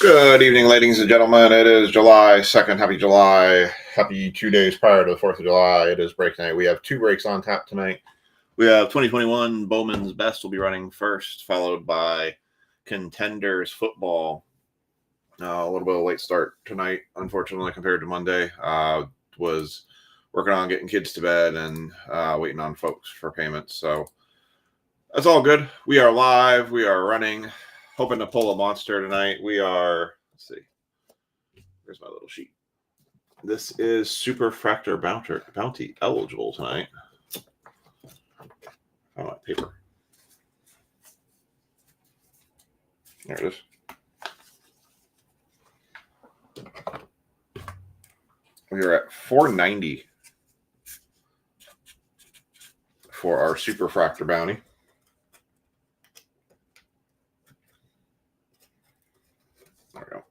Good evening, ladies and gentlemen. It is July 2nd. Happy July. Happy 2 days prior to the 4th of July. It is break night. We have two breaks on tap tonight. We have 2021 Bowmans Best will be running first, followed by Contenders Football. A little bit of a late start tonight, unfortunately, compared to Monday. Was working on getting kids to bed and waiting on folks for payments. So that's all good. We are live. We are running. Hoping to pull a monster tonight. We are, let's see. Here's my little sheet. This is Super Fractor Bounty eligible tonight. I want paper. There it is. We are at 490 for our Super Fractor Bounty. There we go.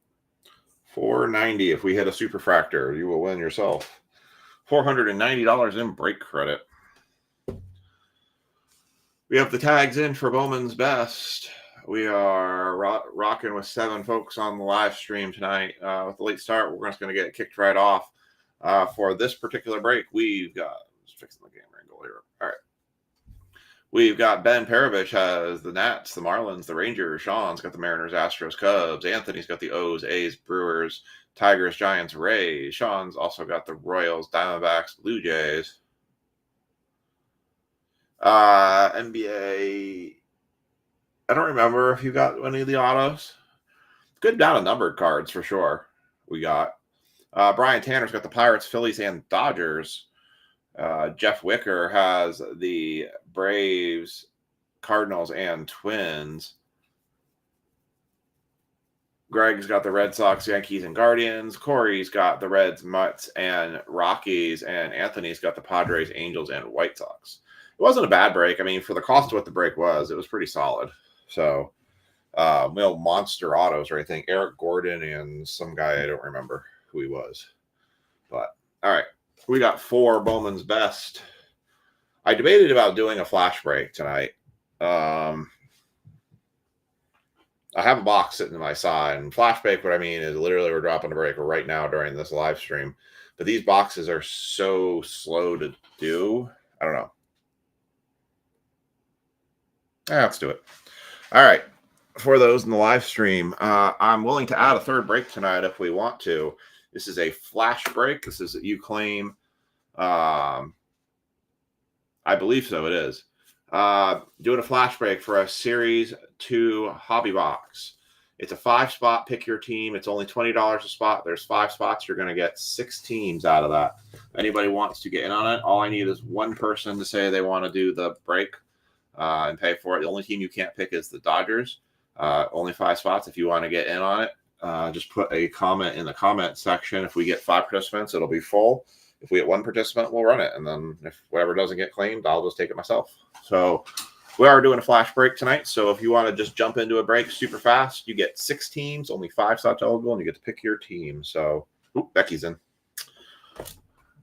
490. If we hit a Super Fractor, you will win yourself $490 in break credit. We have the tags in for Bowman's Best. We are rocking with 7 folks on the live stream tonight. With the late start, we're just going to get kicked right off. For this particular break, we've got, just fixing the camera angle here. All right. We've got Ben Paravich has the Nats, the Marlins, the Rangers. Sean's got the Mariners, Astros, Cubs. Anthony's got the O's, A's, Brewers, Tigers, Giants, Rays. Sean's also got the Royals, Diamondbacks, Blue Jays. NBA, I don't remember if you got any of the autos. Good down of numbered cards for sure. We got Brian Tanner's got the Pirates, Phillies, and Dodgers. Jeff Wicker has the Braves, Cardinals, and Twins. Greg's got the Red Sox, Yankees, and Guardians. Corey's got the Reds, Mets, and Rockies. And Anthony's got the Padres, Angels, and White Sox. It wasn't a bad break. I mean, for the cost of what the break was, it was pretty solid. So, no monster autos or anything. Eric Gordon and some guy, I don't remember who he was. But, all right. We got 4 Bowman's Best. I debated about doing a flash break tonight. I have a box sitting to my side. And flash break, what I mean is literally we're dropping a break right now during this live stream. But these boxes are so slow to do. I don't know. Let's do it. All right. For those in the live stream, I'm willing to add a third break tonight if we want to. This is a flash break. This is You Claim. I believe so. It is. Doing a flash break for a Series 2 hobby box. It's a 5-spot. Pick your team. It's only $20 a spot. There's 5 spots. You're going to get 6 teams out of that. Anybody wants to get in on it, all I need is one person to say they want to do the break and pay for it. The only team you can't pick is the Dodgers. Only 5 spots. If you want to get in on it, just put a comment in the comment section. If we get 5 participants, it'll be full. If we get 1 participant, we'll run it. And then if whatever doesn't get claimed, I'll just take it myself. So we are doing a flash break tonight. So if you want to just jump into a break super fast, you get 6 teams, only 5 slots eligible, and you get to pick your team. So Becky's in.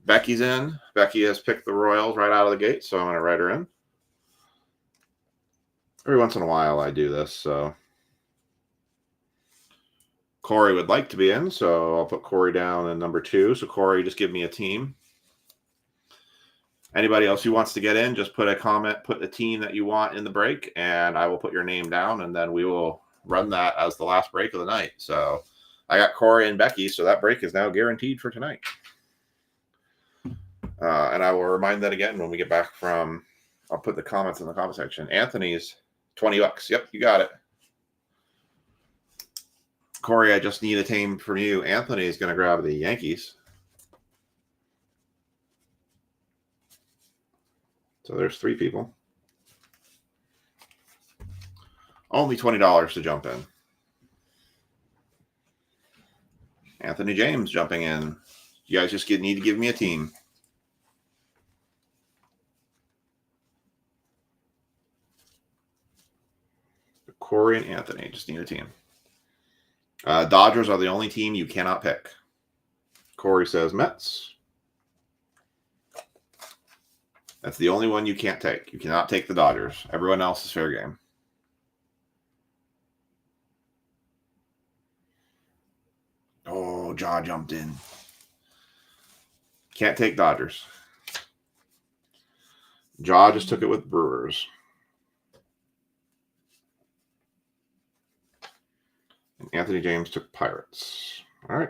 Becky's in. Becky has picked the Royals right out of the gate, so I'm going to write her in. Every once in a while I do this, so Corey would like to be in, so I'll put Corey down in number 2. So Corey, just give me a team. Anybody else who wants to get in, just put a comment, put the team that you want in the break, and I will put your name down, and then we will run that as the last break of the night. So I got Corey and Becky, so that break is now guaranteed for tonight. And I will remind that again when we get back from, I'll put the comments in the comment section. Anthony's $20. Yep, you got it. Corey, I just need a team from you. Anthony is going to grab the Yankees. So there's 3 people. Only $20 to jump in. Anthony James jumping in. You guys just need to give me a team. Corey and Anthony just need a team. Dodgers are the only team you cannot pick. Corey says Mets. That's the only one you can't take. You cannot take the Dodgers. Everyone else is fair game. Jaw jumped in. Can't take Dodgers. Jaw just took it with Brewers. And Anthony James took Pirates. All right.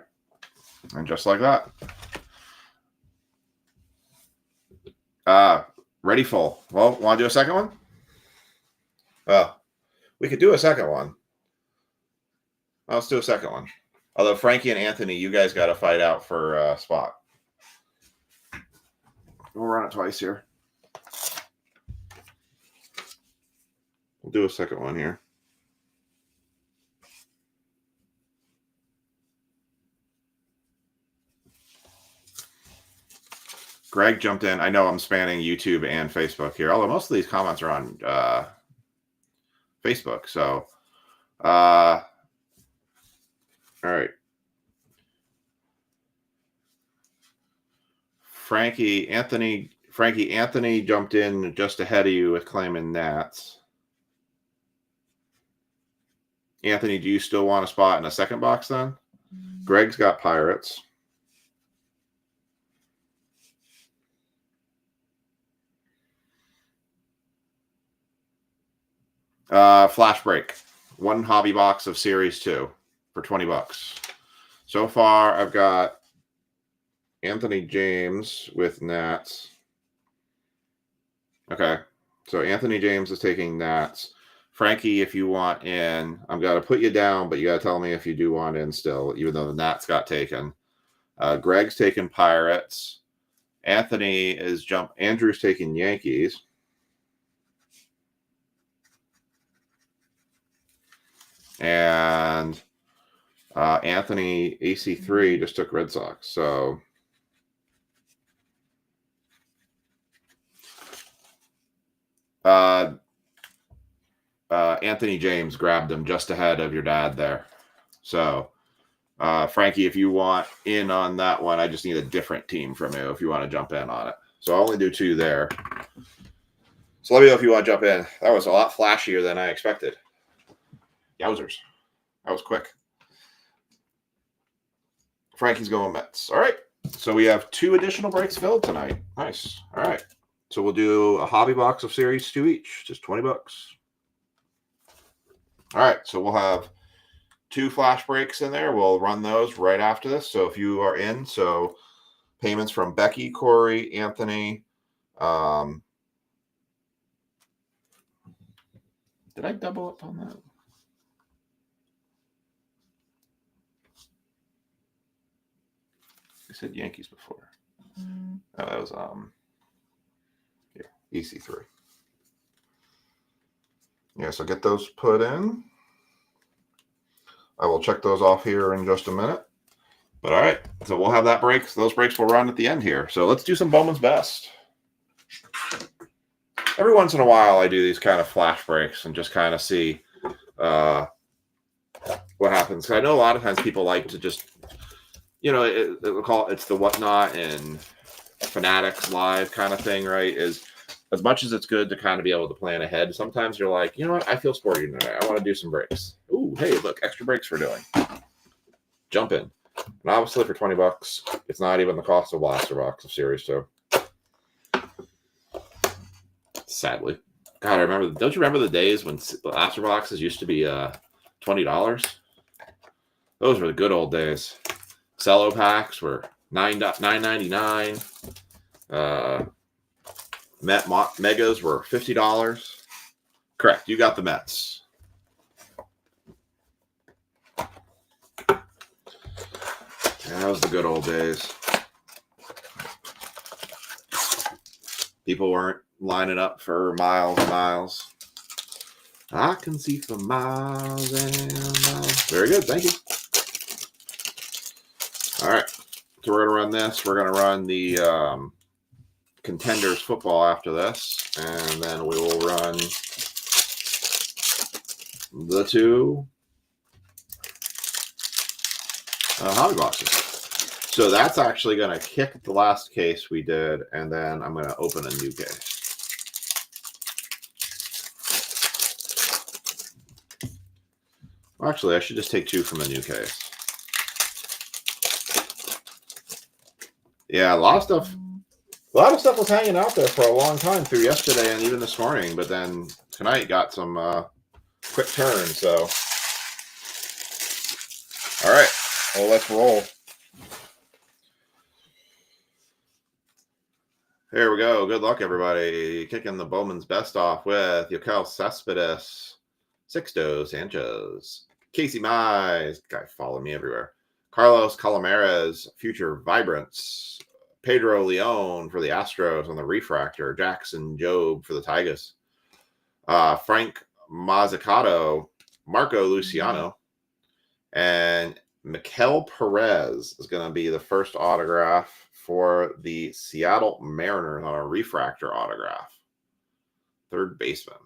And just like that. Ready full. Well, want to do a second one? Well, we could do a second one. Well, let's do a second one. Although Frankie and Anthony, you guys got to fight out for a spot. We'll run it twice here. We'll do a second one here. Greg jumped in. I know I'm spanning YouTube and Facebook here, although most of these comments are on Facebook. So, all right. Frankie Anthony jumped in just ahead of you with claiming Nats. Anthony, do you still want a spot in a second box then? Greg's got Pirates. Flash break. One hobby box of Series 2 for $20. So far, I've got Anthony James with Nats. Okay. So Anthony James is taking Nats. Frankie, if you want in, I'm going to put you down, but you got to tell me if you do want in still, even though the Nats got taken. Greg's taking Pirates. Anthony is Andrew's taking Yankees. And Anthony AC3 just took Red Sox. So Anthony James grabbed him just ahead of your dad there. So Frankie, if you want in on that one, I just need a different team from you if you want to jump in on it. So I'll only do 2 there. So let me know if you want to jump in. That was a lot flashier than I expected. Yowzers. That was quick. Frankie's going Mets. All right. So we have 2 additional breaks filled tonight. Nice. All right. So we'll do a hobby box of Series 2 each. Just $20. All right. So we'll have 2 flash breaks in there. We'll run those right after this. So if you are in, so payments from Becky, Corey, Anthony. Did I double up on that? I said Yankees before. Oh, that was EC3. Yeah, so get those put in. I will check those off here in just a minute. But all right, so we'll have that break. So those breaks will run at the end here. So let's do some Bowman's Best. Every once in a while, I do these kind of flash breaks and just kind of see what happens. I know a lot of times people like to just, we'll call it's the Whatnot and Fanatics Live kind of thing, right? Is as much as it's good to kind of be able to plan ahead, sometimes you're like, you know what, I feel sporty tonight. I want to do some breaks. Ooh, hey, look, extra breaks we're doing. Jump in. And obviously for $20, it's not even the cost of Blaster Box of Series 2. Sadly. God, don't you remember the days when Blaster Boxes used to be $20? Those were the good old days. Cello packs were $9.99. Megas were $50. Correct. You got the Mets. Yeah, that was the good old days. People weren't lining up for miles and miles. I can see for miles and miles. Very good. Thank you. All right. So we're going to run this. We're going to run the Contenders football after this. And then we will run the 2 hobby boxes. So that's actually going to kick the last case we did. And then I'm going to open a new case. Actually, I should just take 2 from a new case. Yeah, a lot of stuff. A lot of stuff was hanging out there for a long time through yesterday and even this morning, but then tonight got some quick turns. So, all right, well, let's roll. Here we go. Good luck, everybody. Kicking the Bowmans best off with Yokel Cespedes, Sixto Sanchez, Casey Mize, guy follow me everywhere, Carlos Calomares, Future Vibrance, Pedro Leon for the Astros on the Refractor, Jackson Job for the Tigers, Frank Mazzucato, Marco Luciano, and Mikel Perez is going to be the first autograph for the Seattle Mariners on a Refractor autograph. Third baseman.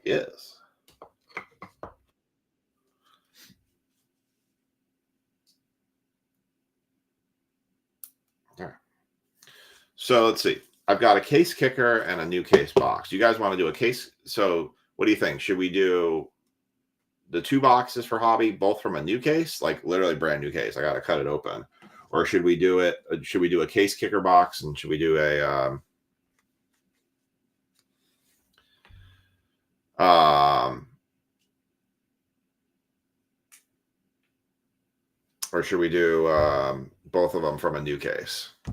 Yes. All right. So let's see. I've got a case kicker and a new case box. You guys want to do a case? So what do you think? Should we do the 2 boxes for hobby, both from a new case, like literally brand new case? I got to cut it open. Or should we do it? Should we do a case kicker box, and should we do a or should we do both of them from a new case? I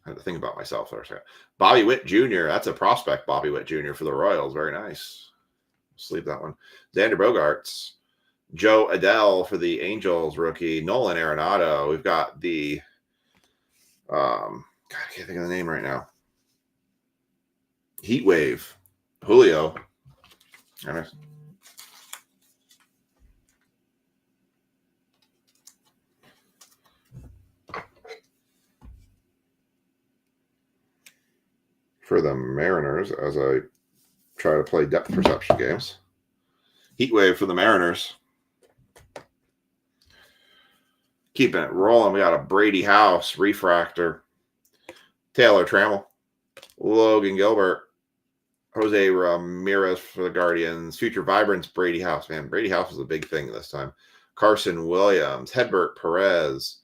had to think about myself for a second. Bobby Witt Jr. That's a prospect, Bobby Witt Jr. for the Royals. Very nice. Sleeve that one. Xander Bogaerts. Joe Adele for the Angels rookie. Nolan Arenado. We've got the God, I can't think of the name right now. Heat Wave. Julio. Nice. For the Mariners, as I try to play depth perception games. Heat Wave for the Mariners. Keeping it rolling. We got a Brady House Refractor. Taylor Trammell. Logan Gilbert. Jose Ramirez for the Guardians. Future Vibrance Brady House. Man, Brady House was a big thing this time. Carson Williams. Hedbert Perez.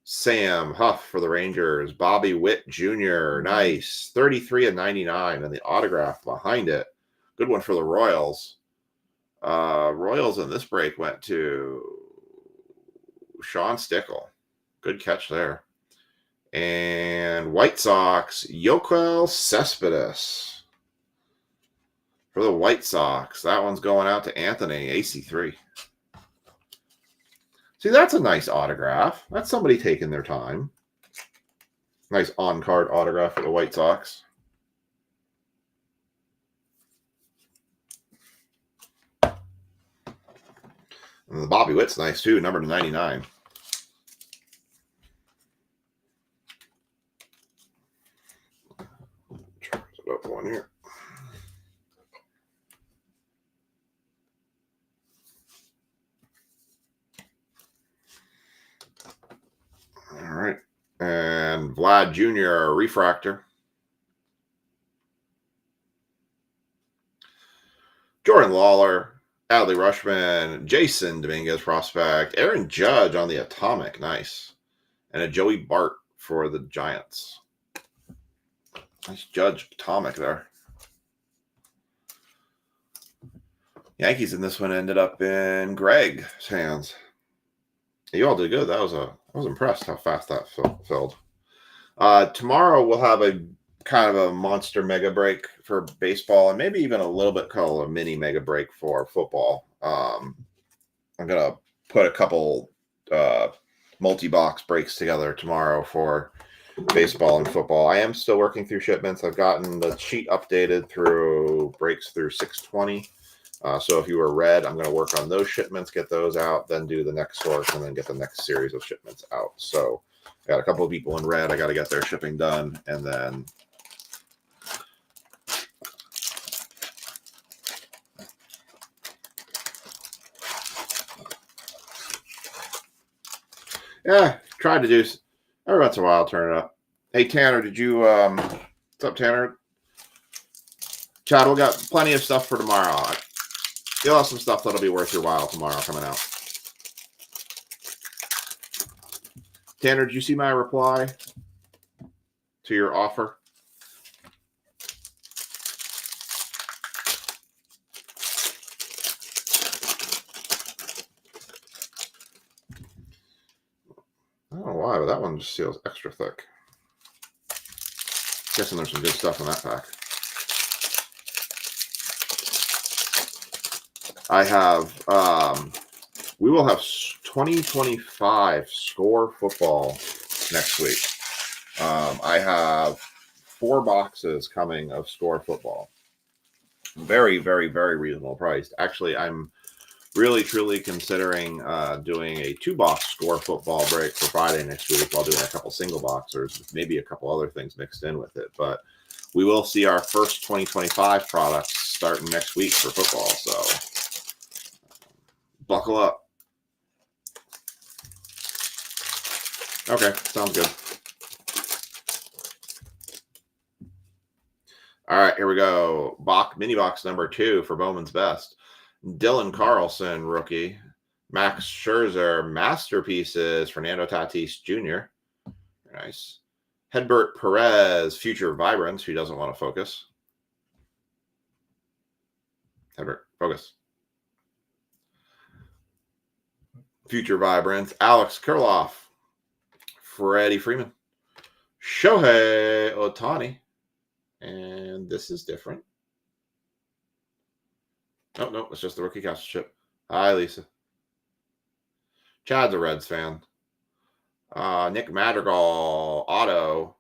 Sam Huff for the Rangers. Bobby Witt Jr. Nice. 33/99. And the autograph behind it. Good one for the Royals. Royals in this break went to Sean Stickle. Good catch there. And White Sox, Yokel Cespedes for the White Sox. That one's going out to Anthony, AC3. See, that's a nice autograph. That's somebody taking their time. Nice on-card autograph for the White Sox. And the Bobby Witt's nice too, number 99. Try it up one here. All right. And Vlad Jr., Refractor. Jordan Lawler, Adley Rushman, Jason Dominguez prospect, Aaron Judge on the Atomic, nice. And a Joey Bart for the Giants. Nice Judge Atomic there. Yankees in this one ended up in Greg's hands. You all did good. I was impressed how fast that filled. Tomorrow we'll have a kind of a monster mega break for baseball, and maybe even a little bit called a mini mega break for football. I'm gonna put a couple multi-box breaks together tomorrow for baseball and football. I am still working through shipments. I've gotten the sheet updated through breaks through 620. So if you were red, I'm going to work on those shipments, get those out, then do the next source, and then get the next series of shipments out. So I got a couple of people in red. I got to get their shipping done, and then tried to do every once in a while, turn it up. Hey, Tanner, did you what's up, Tanner? Chad, we got plenty of stuff for tomorrow. You'll have some stuff that'll be worth your while tomorrow coming out. Tanner, did you see my reply to your offer? I don't know why, but that one just feels extra thick. Guessing there's some good stuff in that pack. I have, we will have 2025 Score Football next week. I have 4 boxes coming of Score Football. Very, very, very reasonable priced. Actually, I'm really, truly considering doing a 2-box Score Football break for Friday next week while doing a couple single boxers, maybe a couple other things mixed in with it. But we will see our first 2025 products starting next week for football. So buckle up. Okay, sounds good. All right, here we go. Mini box number 2 for Bowman's Best. Dylan Carlson, rookie. Max Scherzer, masterpieces. Fernando Tatis Jr. Nice. Hedbert Perez, future vibrance. Who doesn't want to focus? Hedbert, focus. Future vibrance. Alex Kirilloff. Freddie Freeman. Shohei Ohtani. And this is different. Oh, no, it's just the rookie castle chip. Hi, Lisa. Chad's a Reds fan. Nick Madrigal, auto.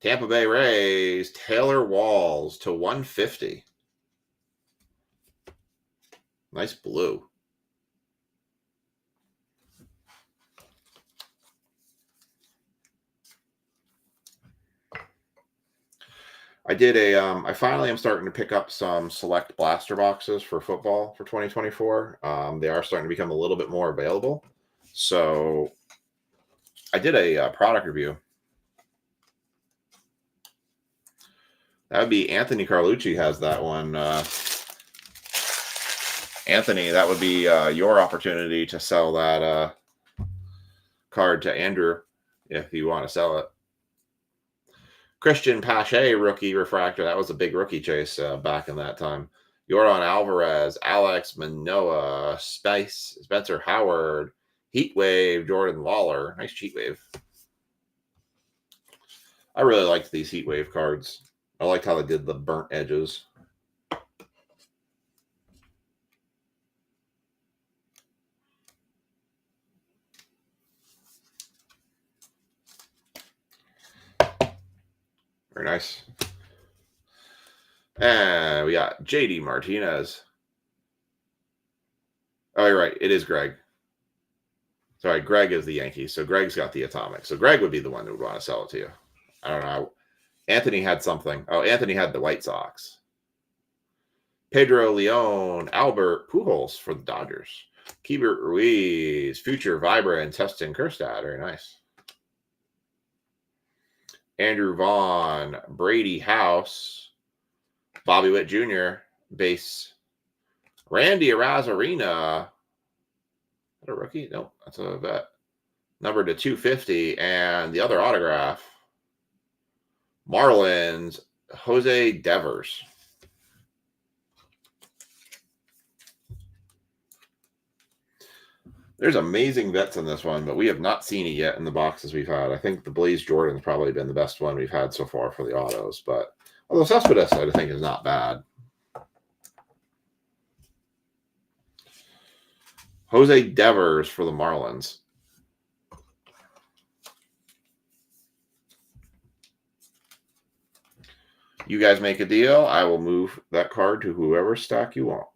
Tampa Bay Rays, Taylor Walls to 150. Nice blue. I finally am starting to pick up some select blaster boxes for football for 2024. They are starting to become a little bit more available. So I did a product review. That would be Anthony Carlucci has that one. Anthony, that would be your opportunity to sell that card to Andrew if you want to sell it. Christian Pache, rookie refractor. That was a big rookie chase back in that time. Yordan Alvarez, Alex Manoah, Spencer Howard, Heat Wave, Jordan Lawler. Nice Heat Wave. I really liked these Heat Wave cards. I liked how they did the burnt edges. Very nice. And we got JD Martinez. Oh, you're right. It is Greg. Sorry, Greg is the Yankees. So Greg's got the Atomic. So Greg would be the one who would want to sell it to you. I don't know. Anthony had something. Oh, Anthony had the White Sox. Pedro Leon, Albert Pujols for the Dodgers. Keibert Ruiz, future vibrant, Teston Kjerstad. Very nice. Andrew Vaughn, Brady House, Bobby Witt Jr., base. Randy Arozarena. Is that a rookie? Nope, that's a vet. Number to 250. And the other autograph, Marlins, Jose Devers. There's amazing vets in this one, but we have not seen it yet in the boxes we've had. I think the Blaze Jordan's probably been the best one we've had so far for the autos. But although Cespedes, I think, is not bad. Jose Devers for the Marlins. You guys make a deal. I will move that card to whoever stack you want.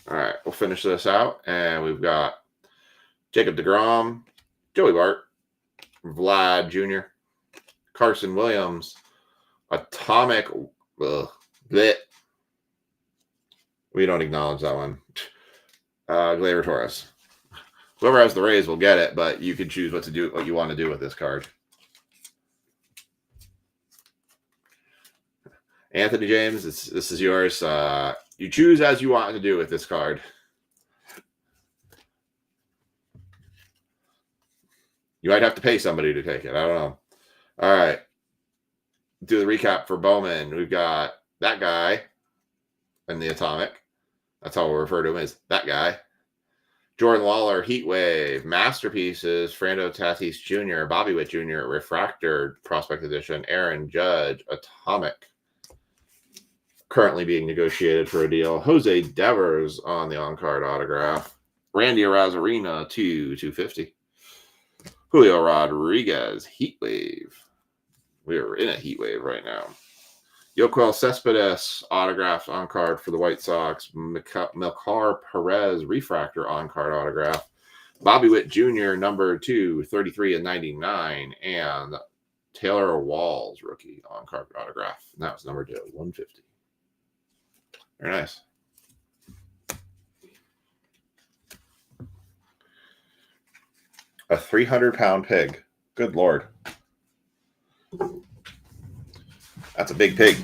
All right, we'll finish this out. And we've got Jacob deGrom, Joey Bart, Vlad Jr., Carson Williams, Atomic. We don't acknowledge that one. Gleyber Torres. Whoever has the Rays will get it, but you can choose what you want to do with this card. Anthony James, this is yours. You choose as you want to do with this card. You might have to pay somebody to take it. I don't know. All right. Do the recap for Bowman. We've got that guy in the Atomic. That's how we'll refer to him, as that guy. Jordan Waller, Heat Wave, Masterpieces, Fernando Tatis Jr., Bobby Witt Jr., Refractor, Prospect Edition, Aaron Judge, Atomic. Currently being negotiated for a deal. Jose Devers on the on-card autograph. Randy Arozarena, 250. Julio Rodriguez, Heat Wave. We are in a heat wave right now. Yoquel Cespedes, autographed on-card for the White Sox. Melchor Perez, refractor on-card autograph. Bobby Witt Jr., number 2, 33 and 99. And Taylor Walls, rookie on-card autograph. And that was number 2, 150. Very nice. A 300-pound pig. Good Lord. That's a big pig.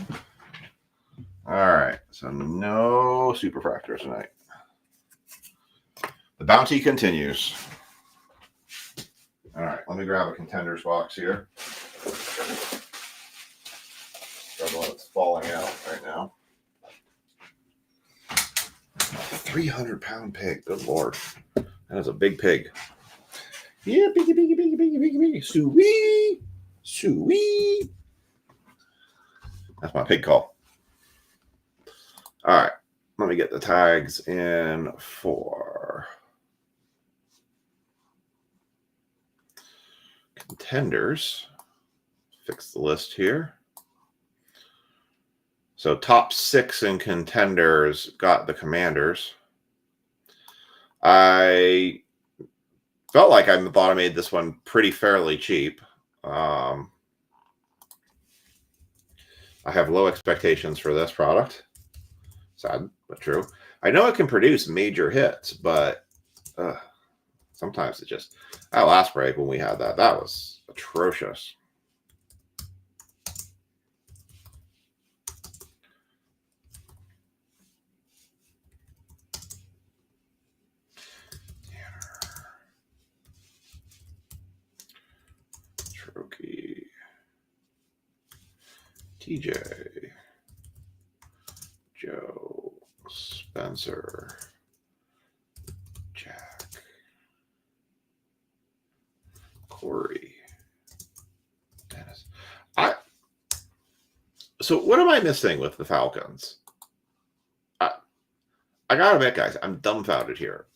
All right. So no superfractors tonight. The bounty continues. All right. Let me grab a Contenders box here. Grab one that's falling out right now. A 300-pound pig. Good Lord. That is a big pig. Yeah, piggy. Sweet. Sweet. That's my pig call. All right. Let me get the tags in for Contenders. Fix the list here. So top 6 in Contenders got the Commanders. I felt like I thought I made this one pretty fairly cheap. I have low expectations for this product. Sad, but true. I know it can produce major hits, but sometimes it just... That last break when we had that was atrocious. Trokey. TJ. Joe. Spencer. Jack. Corey. Dennis. So what am I missing with the Falcons? I gotta admit, guys, I'm dumbfounded here.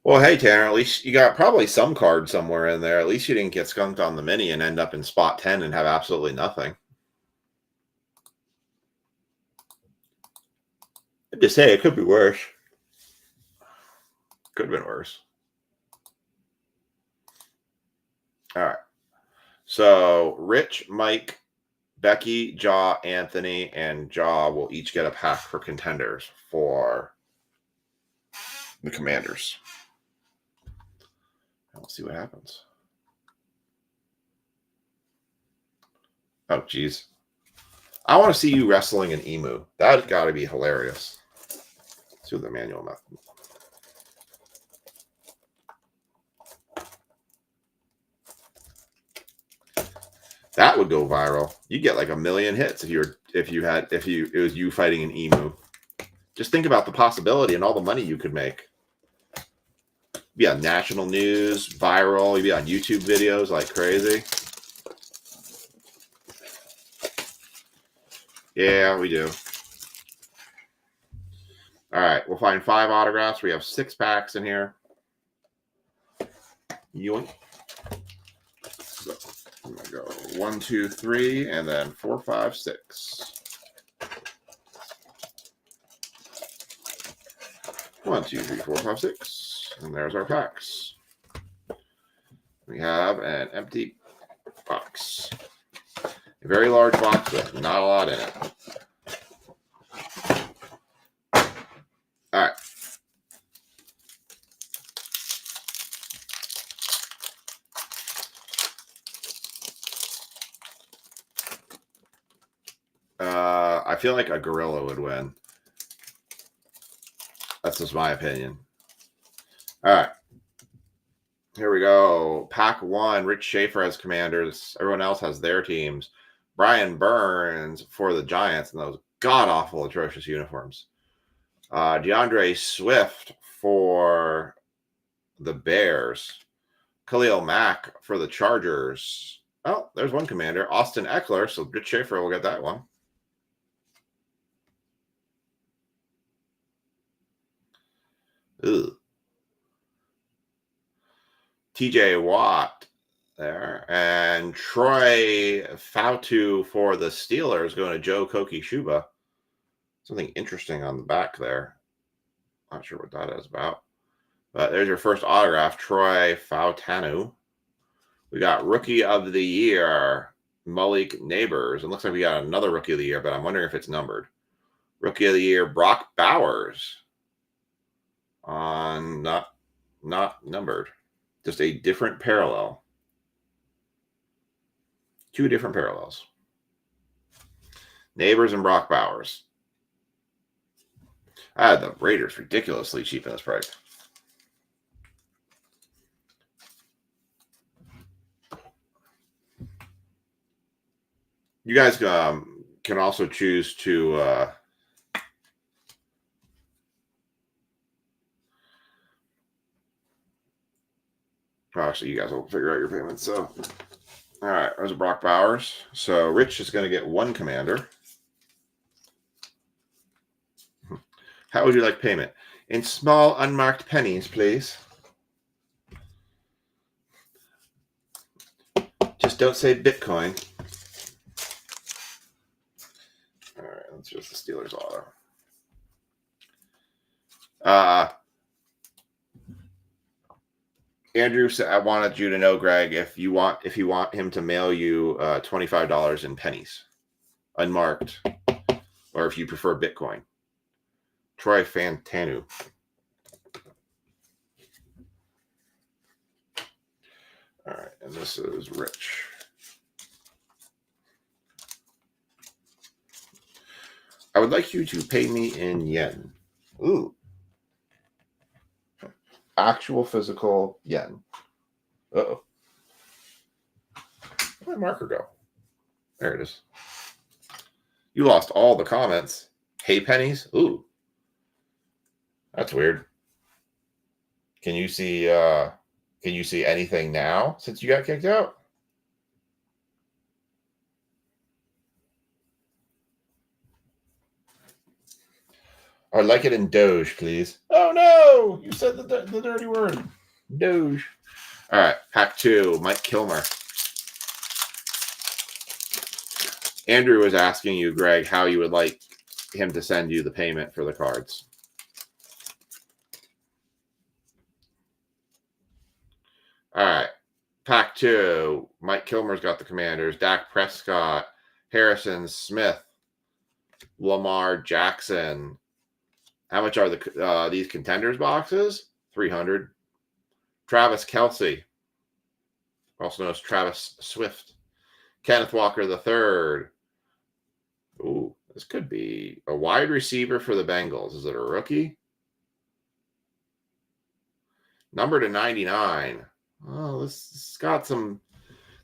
Well, hey, Tanner, at least you got probably some card somewhere in there. At least you didn't get skunked on the mini and end up in spot 10 and have absolutely nothing. I'm just saying, it could be worse. Could have been worse. All right. So, Rich, Mike, Becky, Jaw, Anthony, and Jaw will each get a pack for Contenders for the Commanders. And we'll see what happens. Oh, geez. I want to see you wrestling an emu. That's got to be hilarious. Let's do the manual method. That would go viral. You'd get like 1 million hits if it was you fighting an emu. Just think about the possibility and all the money you could make. You'd be on national news, viral. You'd be on YouTube videos like crazy. Yeah, we do. All right, we'll find 5 autographs. We have 6 packs in here. Yoink. So I'm gonna go 1, 2, 3, and then 4, 5, 6. 1, 2, 3, 4, 5, 6, and there's our packs. We have an empty box. Very large box with not a lot in it. All right. I feel like a gorilla would win. That's just my opinion. All right. Here we go. Pack 1. Rich Schaefer has Commanders. Everyone else has their teams. Brian Burns for the Giants and those god-awful, atrocious uniforms. DeAndre Swift for the Bears. Khalil Mack for the Chargers. Oh, there's one Commander. Austin Eckler. So Rich Schaefer will get that one. Ugh. TJ Watt there. And Troy Fautu for the Steelers going to Joe Koki-Shuba. Something interesting on the back there. Not sure what that is about. But there's your first autograph, Troy Fautanu. We got Rookie of the Year, Malik Neighbors. It looks like we got another Rookie of the Year, but I'm wondering if it's numbered. Rookie of the Year, Brock Bowers. Not numbered. Just a different parallel. 2 different parallels. Neighbors and Brock Bowers. I had the Raiders ridiculously cheap in this break. You guys can also choose to actually, you guys will figure out your payments. So, all right, there's a Brock Bowers. So Rich is going to get 1 Commander. How would you like payment? In small unmarked pennies, please. Just don't say Bitcoin. All right, let's just the Steelers auto. Andrew said, I wanted you to know, Greg, if you want him to mail you $25 in pennies, unmarked, or if you prefer Bitcoin. Troy Fantanu. All right, and this is Rich. I would like you to pay me in yen. Ooh. Actual physical yen. Uh-oh. Where'd my marker go? There it is. You lost all the comments. Hey pennies? Ooh. That's weird. Can you see anything now since you got kicked out? I'd like it in Doge, please. Oh no! You said the dirty word. Doge. All right, pack 2, Mike Kilmer. Andrew was asking you, Greg, how you would like him to send you the payment for the cards. All right, pack 2. Mike Kilmer's got the Commanders. Dak Prescott, Harrison Smith, Lamar Jackson. How much are these Contenders boxes? $300. Travis Kelce, also known as Travis Swift. Kenneth Walker III. Ooh, this could be a wide receiver for the Bengals. Is it a rookie? Number to 99. Oh, this got some.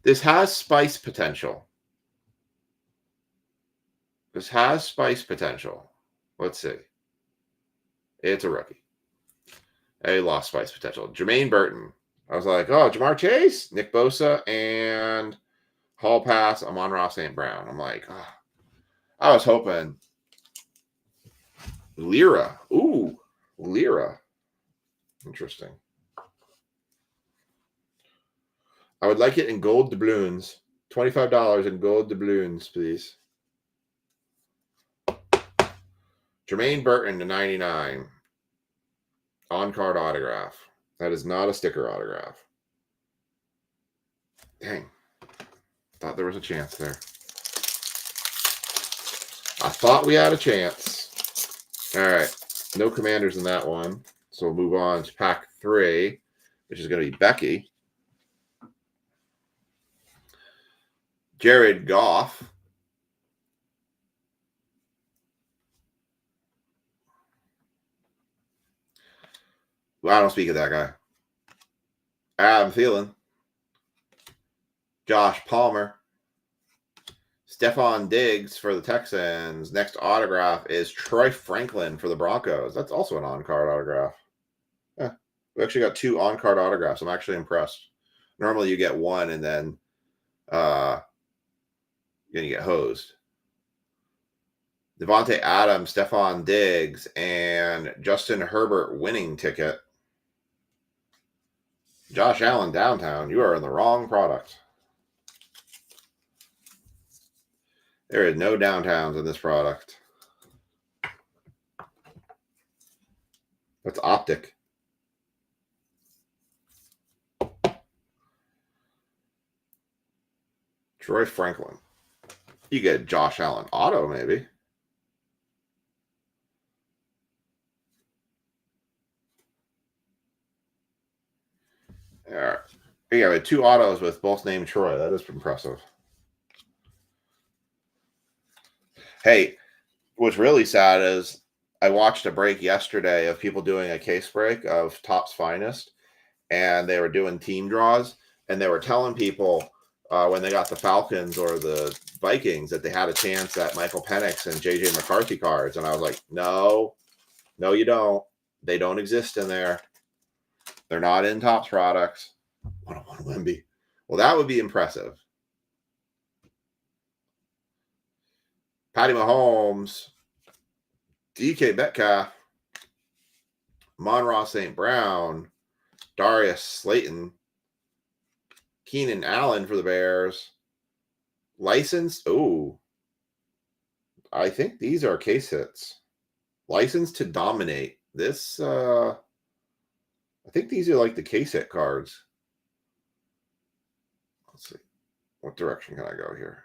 This has spice potential. This has spice potential. Let's see. It's a rookie. A lost spice potential. Jermaine Burton. I was like, oh, Jamar Chase, Nick Bosa, and Hall Pass, Amon-Ra St. Brown. I'm like, oh. I was hoping. Lira. Ooh, Lira. Interesting. I would like it in gold doubloons. $25 in gold doubloons, please. Jermaine Burton to 99. On-card autograph. That is not a sticker autograph. Dang. Thought there was a chance there. I thought we had a chance. All right. No Commanders in that one. So we'll move on to pack 3, which is going to be Becky. Jared Goff. Well, I don't speak of that guy. Adam Thielen. Josh Palmer. Stephon Diggs for the Texans. Next autograph is Troy Franklin for the Broncos. That's also an on-card autograph. Yeah, we actually got 2 on-card autographs. I'm actually impressed. Normally you get 1 and then you get hosed. Devontae Adams, Stephon Diggs, and Justin Herbert winning ticket. Josh Allen downtown. You are in the wrong product. There is no downtowns in this product. That's optic. Troy Franklin. You get Josh Allen auto, maybe. All right. Yeah, we had 2 autos with both named Troy. That is impressive. Hey, what's really sad is I watched a break yesterday of people doing a case break of Topps Finest, and they were doing team draws, and they were telling people when they got the Falcons or the Vikings that they had a chance at Michael Penix and J.J. McCarthy cards. And I was like, no, you don't. They don't exist in there. They're not in Topps products. 101 Wemby. Well, that would be impressive. Patty Mahomes, DK Metcalf, Monroe St. Brown, Darius Slayton, Keenan Allen for the Bears. Licensed. Oh, I think these are case hits. Licensed to dominate. This, I think these are like the case hit cards. Let's see. What direction can I go here?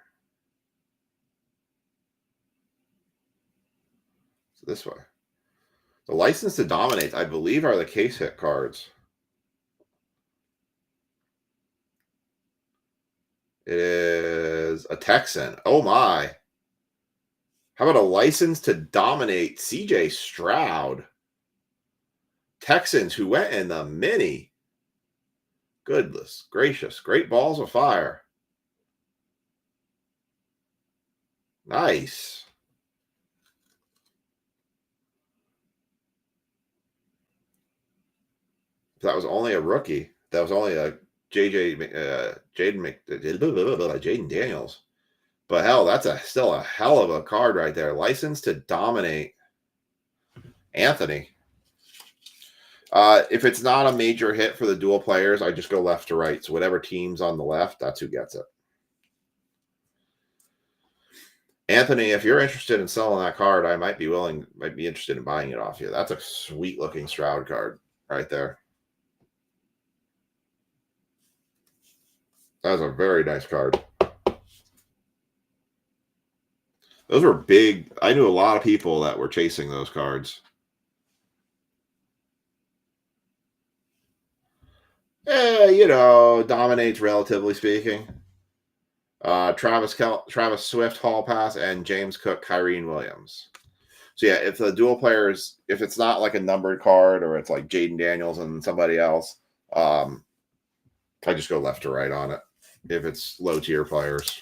So this way. The license to dominate, I believe, are the case hit cards. It is a Texan. Oh my. How about a license to dominate CJ Stroud? Texans who went in the mini. Goodness gracious. Great balls of fire. Nice. That was only a rookie. That was only a Jaden Daniels. But hell, that's still a hell of a card right there. License to dominate. Anthony. If it's not a major hit for the dual players, I just go left to right. So whatever team's on the left, that's who gets it. Anthony, if you're interested in selling that card, I might be interested in buying it off you. That's a sweet looking Stroud card right there. That's a very nice card. Those were big. I knew a lot of people that were chasing those cards. Dominates relatively speaking. Travis Swift, Hall Pass, and James Cook, Kyrene Williams. So yeah, if the dual players, if it's not like a numbered card or it's like Jaden Daniels and somebody else, I just go left to right on it. If it's low tier players,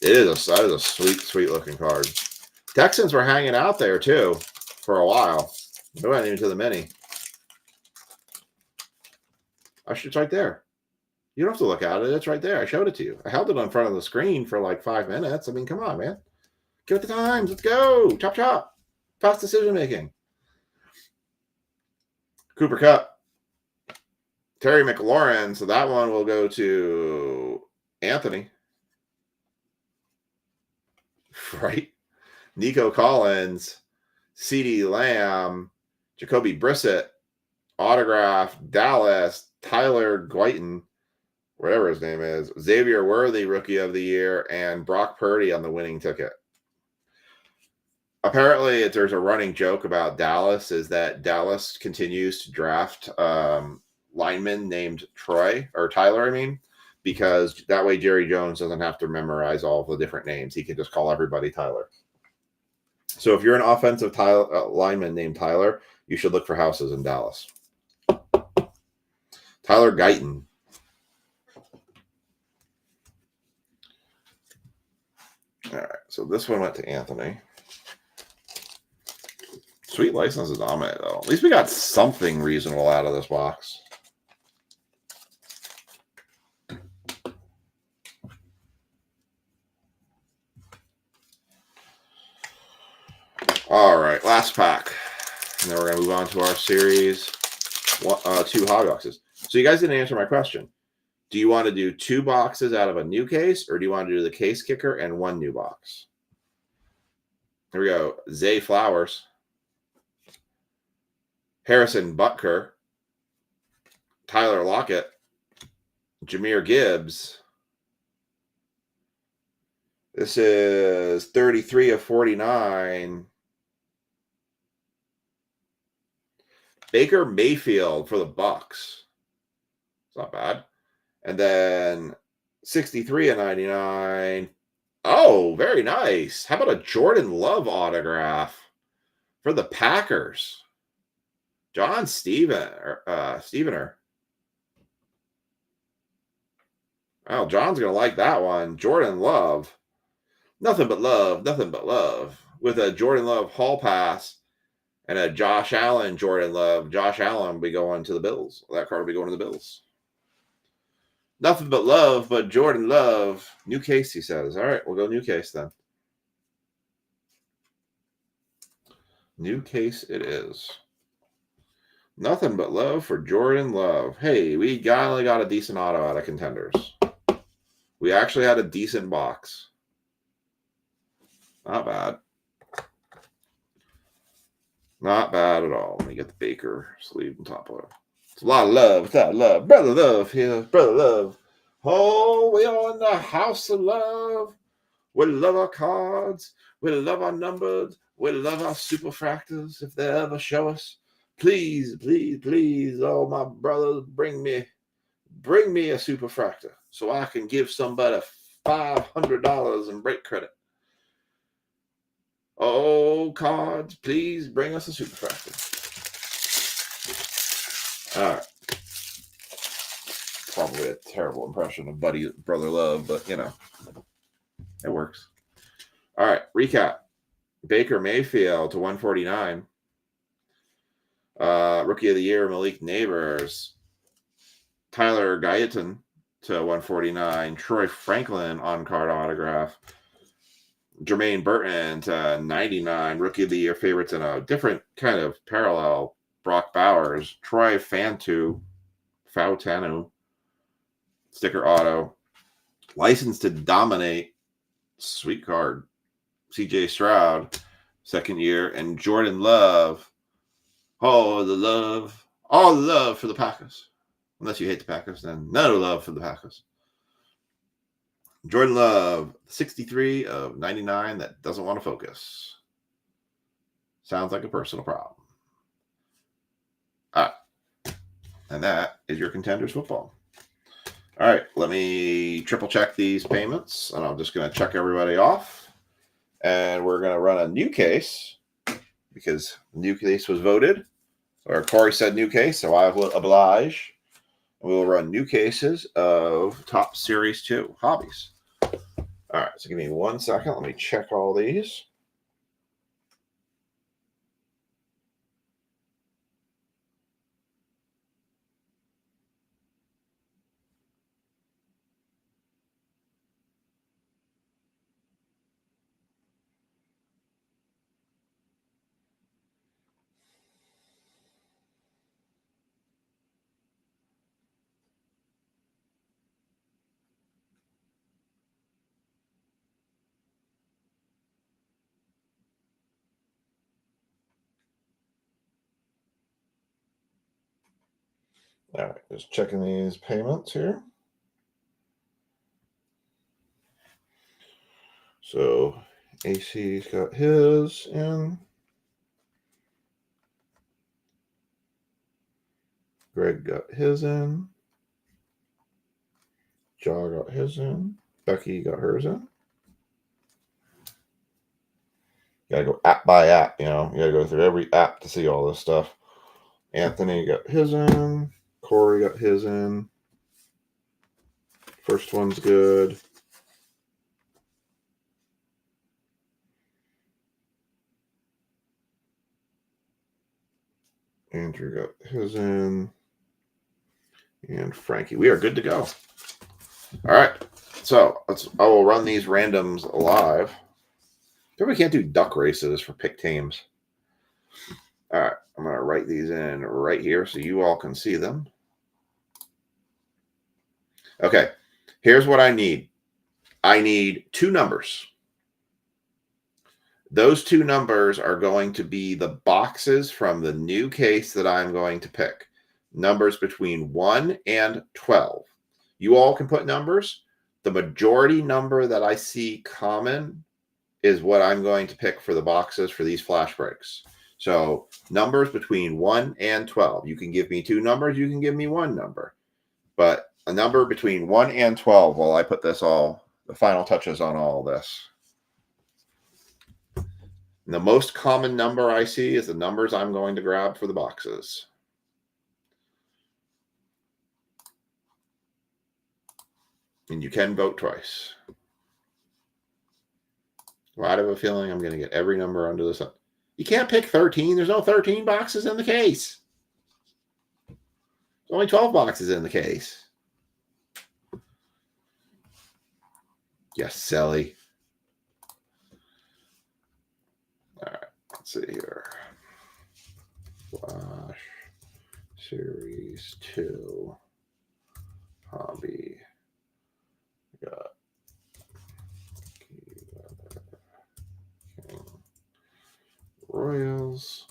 that is a sweet looking card. Texans were hanging out there too for a while. They went into the mini. It's right there. You don't have to look at it. It's right there. I showed it to you. I held it in front of the screen for like 5 minutes. I mean, come on, man. Give it the times. Let's go. Chop, chop. Fast decision making. Cooper Kupp. Terry McLaurin. So that one will go to Anthony. Right? Nico Collins. CeeDee Lamb. Jacoby Brissett. Autograph. Dallas. Tyler Guyton, whatever his name is, Xavier Worthy, Rookie of the Year, and Brock Purdy on the winning ticket. Apparently, there's a running joke about Dallas is that Dallas continues to draft linemen named Troy or Tyler, I mean, because that way Jerry Jones doesn't have to memorize all the different names. He can just call everybody Tyler. So if you're an offensive lineman named Tyler, you should look for houses in Dallas. Tyler Guyton. All right, so this one went to Anthony. Sweet license is dominant, though. At least we got something reasonable out of this box. All right, last pack. And then we're going to move on to our series 2 hobby boxes. So you guys didn't answer my question. Do you want to do 2 boxes out of a new case, or do you want to do the case kicker and 1 new box? Here we go. Zay Flowers. Harrison Butker. Tyler Lockett. Jahmyr Gibbs. This is 33 of 49. Baker Mayfield for the Bucks. It's not bad. And then 63 of 99. Oh, very nice. How about a Jordan Love autograph for the Packers? John Stevener. Oh, John's going to like that one. Jordan Love. Nothing but love. Nothing but love. With a Jordan Love hall pass and a Josh Allen Jordan Love. Josh Allen will be going to the Bills. That card will be going to the Bills. Nothing but love, but Jordan Love. New case, he says. All right, we'll go new case then. New case it is. Nothing but love for Jordan Love. Hey, we only got a decent auto out of Contenders. We actually had a decent box. Not bad. Not bad at all. Let me get the Baker sleeve on top of it. It's a lot of love. It's a lot of love. Brother love here. Brother love. Oh, we are in the house of love. We love our cards. We love our numbers. We love our superfractors. If they ever show us, please, please, please, oh, my brothers, bring me a superfractor so I can give somebody $500 in break credit. Oh, cards, please bring us a superfractor. All right. Probably a terrible impression of Brother Love, but, you know, it works. All right, recap. Baker Mayfield to 149. Rookie of the Year, Malik Neighbors. Tyler Guyton to 149. Troy Franklin on-card autograph. Jermaine Burton to 99. Rookie of the Year favorites in a different kind of parallel. Brock Bowers. Troy Fautanu. Sticker auto. License to Dominate. Sweet card. CJ Stroud. Second year. And Jordan Love. Oh, the love. All the love for the Packers. Unless you hate the Packers, then no love for the Packers. Jordan Love, 63 of 99 that doesn't want to focus. Sounds like a personal problem. All right. And that is your Contenders football. All right. Let me triple check these payments, and I'm just going to check everybody off. And we're going to run a new case because the new case was voted. Or Corey said new case, so I will oblige. We will run new cases of Top Series 2 hobbies. All right, so give me 1 second. Let me check all these. All right, just checking these payments here. So AC's got his in. Greg got his in. Jaw got his in. Becky got hers in. Gotta go app by app, you know. You gotta go through every app to see all this stuff. Anthony got his in. Corey got his in. First one's good. Andrew got his in. And Frankie. We are good to go. All right. So I will run these randoms live. We can't do duck races for pick teams. All right. I'm going to write these in right here so you all can see them. Okay. Here's what I need. I need 2 numbers. Those 2 numbers are going to be the boxes from the new case that I'm going to pick. Numbers between 1 and 12. You all can put numbers. The majority number that I see common is what I'm going to pick for the boxes for these flash breaks. So numbers between 1 and 12. You can give me 2 numbers. You can give me 1 number. But a number between 1 and 12 while I put this all, the final touches on all this. And the most common number I see is the numbers I'm going to grab for the boxes. And you can vote twice. Well, I have a feeling I'm going to get every number under the sun. You can't pick 13. There's no 13 boxes in the case. There's only 12 boxes in the case. Yes, silly. All right, let's see here. Flash Series 2. Hobby. Got King Royals.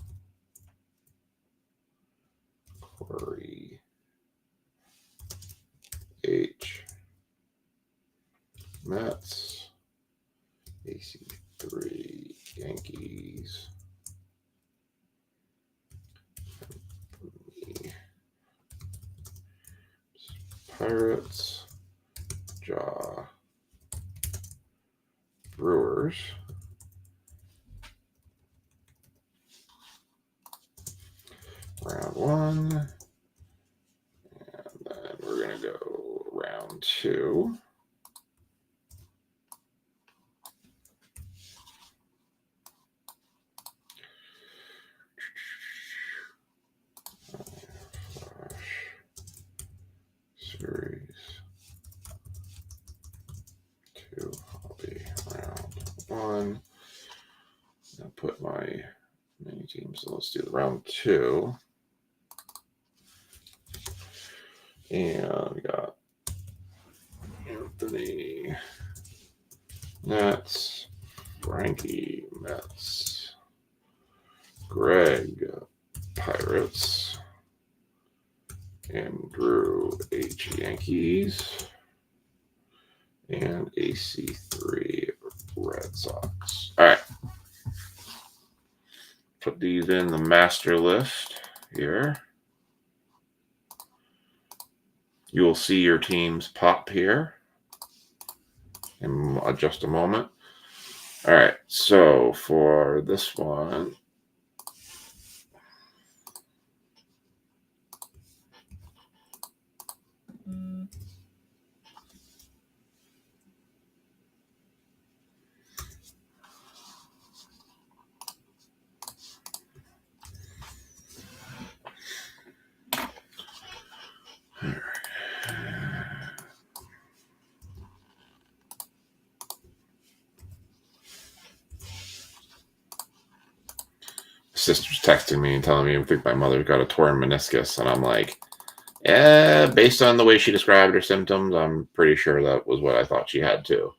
Corey H. Mets. AC3 Yankees. Pirates. Jaw. Brewers. Round 1. And then we're going to go round 2. Series 2 hobby round 1. I'll put my mini teams. So let's do the round 2. And we got Anthony Nets, Frankie Mets, Greg Pirates, Andrew H Yankees, and AC3 Red Sox. All right. Put these in the master list here. You will see your teams pop here in just a moment. All right, so for this one, sister's texting me and telling me I think my mother got a torn meniscus, and I'm like, yeah, based on the way she described her symptoms, I'm pretty sure that was what I thought she had too.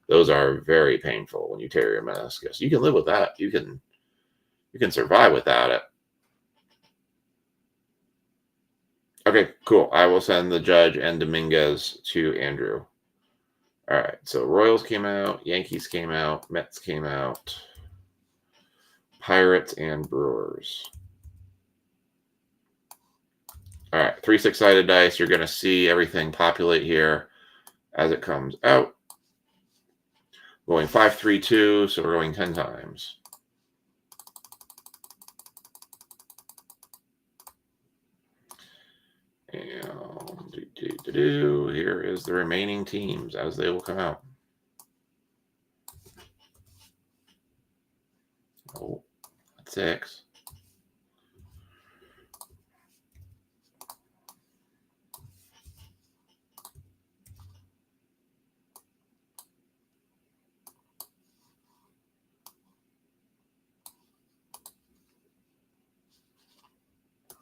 Those are very painful when you tear your meniscus. You can live with that. You can survive without it. Okay, cool. I will send the judge and Dominguez to Andrew. All right, so Royals came out, Yankees came out, Mets came out, Pirates and Brewers. All right, 3 6-sided dice. You're going to see everything populate here as it comes out. Going 5, 3, 2, so we're going 10 times. And here is the remaining teams as they will come out. Oh, 6.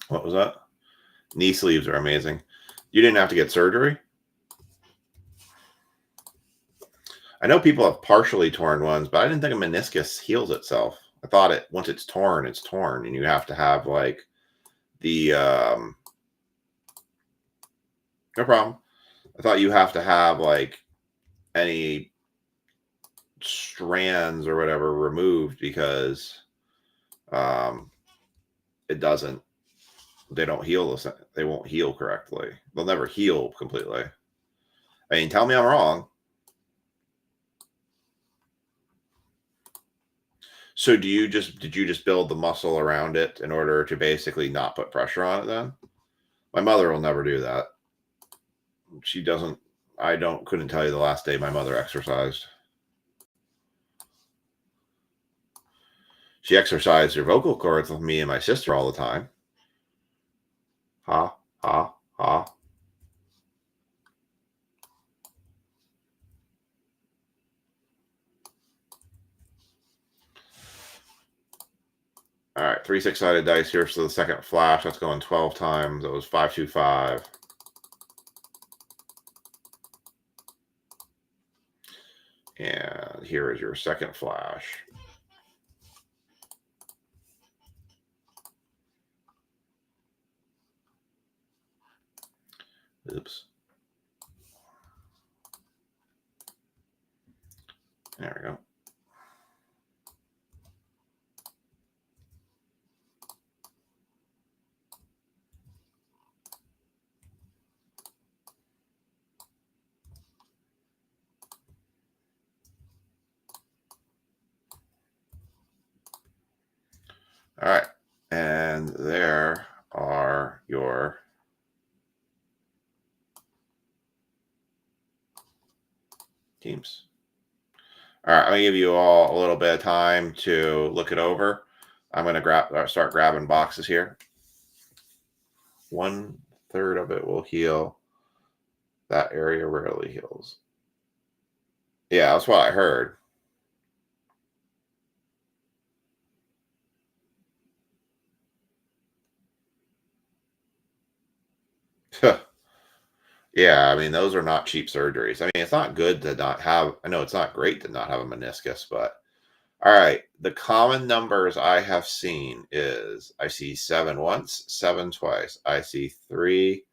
What was that? Knee sleeves are amazing. You didn't have to get surgery? I know people have partially torn ones, but I didn't think a meniscus heals itself. I thought it once it's torn, and you have to have like the no problem. I thought you have to have like any strands or whatever removed because it doesn't. They don't heal. They won't heal correctly. They'll never heal completely. I mean, tell me I'm wrong. So did you just build the muscle around it in order to basically not put pressure on it then? My mother will never do that. She doesn't. Couldn't tell you the last day my mother exercised. She exercised her vocal cords with me and my sister all the time. Ha, ha, ha. All right, 3 6-sided dice here. So the second flash, that's going 12 times. That was 5, 2, 5. And here is your second flash. Oops. There we go. All right. And there are your teams. All right, I'm gonna give you all a little bit of time to look it over. I'm gonna start grabbing boxes here. 1/3 of it will heal. That area rarely heals. Yeah, that's what I heard. Yeah, I mean, those are not cheap surgeries. I mean, it's not good to not have, I know it's not great to not have a meniscus, but all right. The common numbers I have seen is I see 7 once, 7 twice. I see 3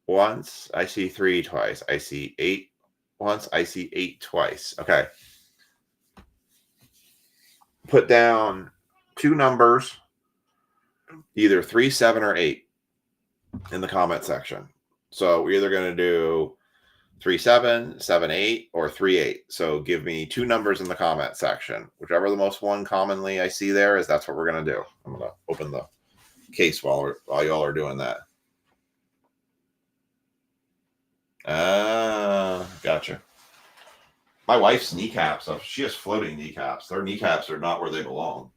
once. I see 3 twice. I see 8 once. I see 8 twice. Okay. Put down 2 numbers, either 3, 7, or 8 in the comment section. So we're either going to do 3, 7, 7, 8, or 3, 8. So give me 2 numbers in the comment section. Whichever the most one commonly I see there is, that's what we're going to do. I'm going to open the case while y'all are doing that. Gotcha. My wife's kneecaps, she has floating kneecaps. Their kneecaps are not where they belong.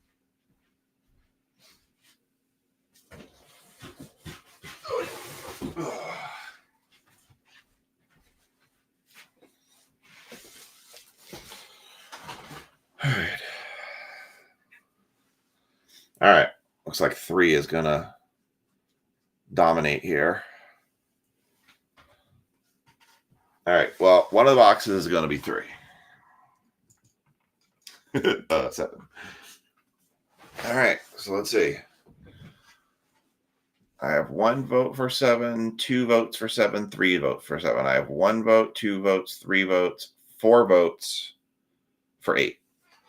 All right. Looks like 3 is going to dominate here. All right. Well, one of the boxes is going to be 3. 7. All right. So let's see. I have 1 vote for 7, 2 votes for 7, 3 votes for 7. I have 1 vote, 2 votes, 3 votes, 4 votes for 8.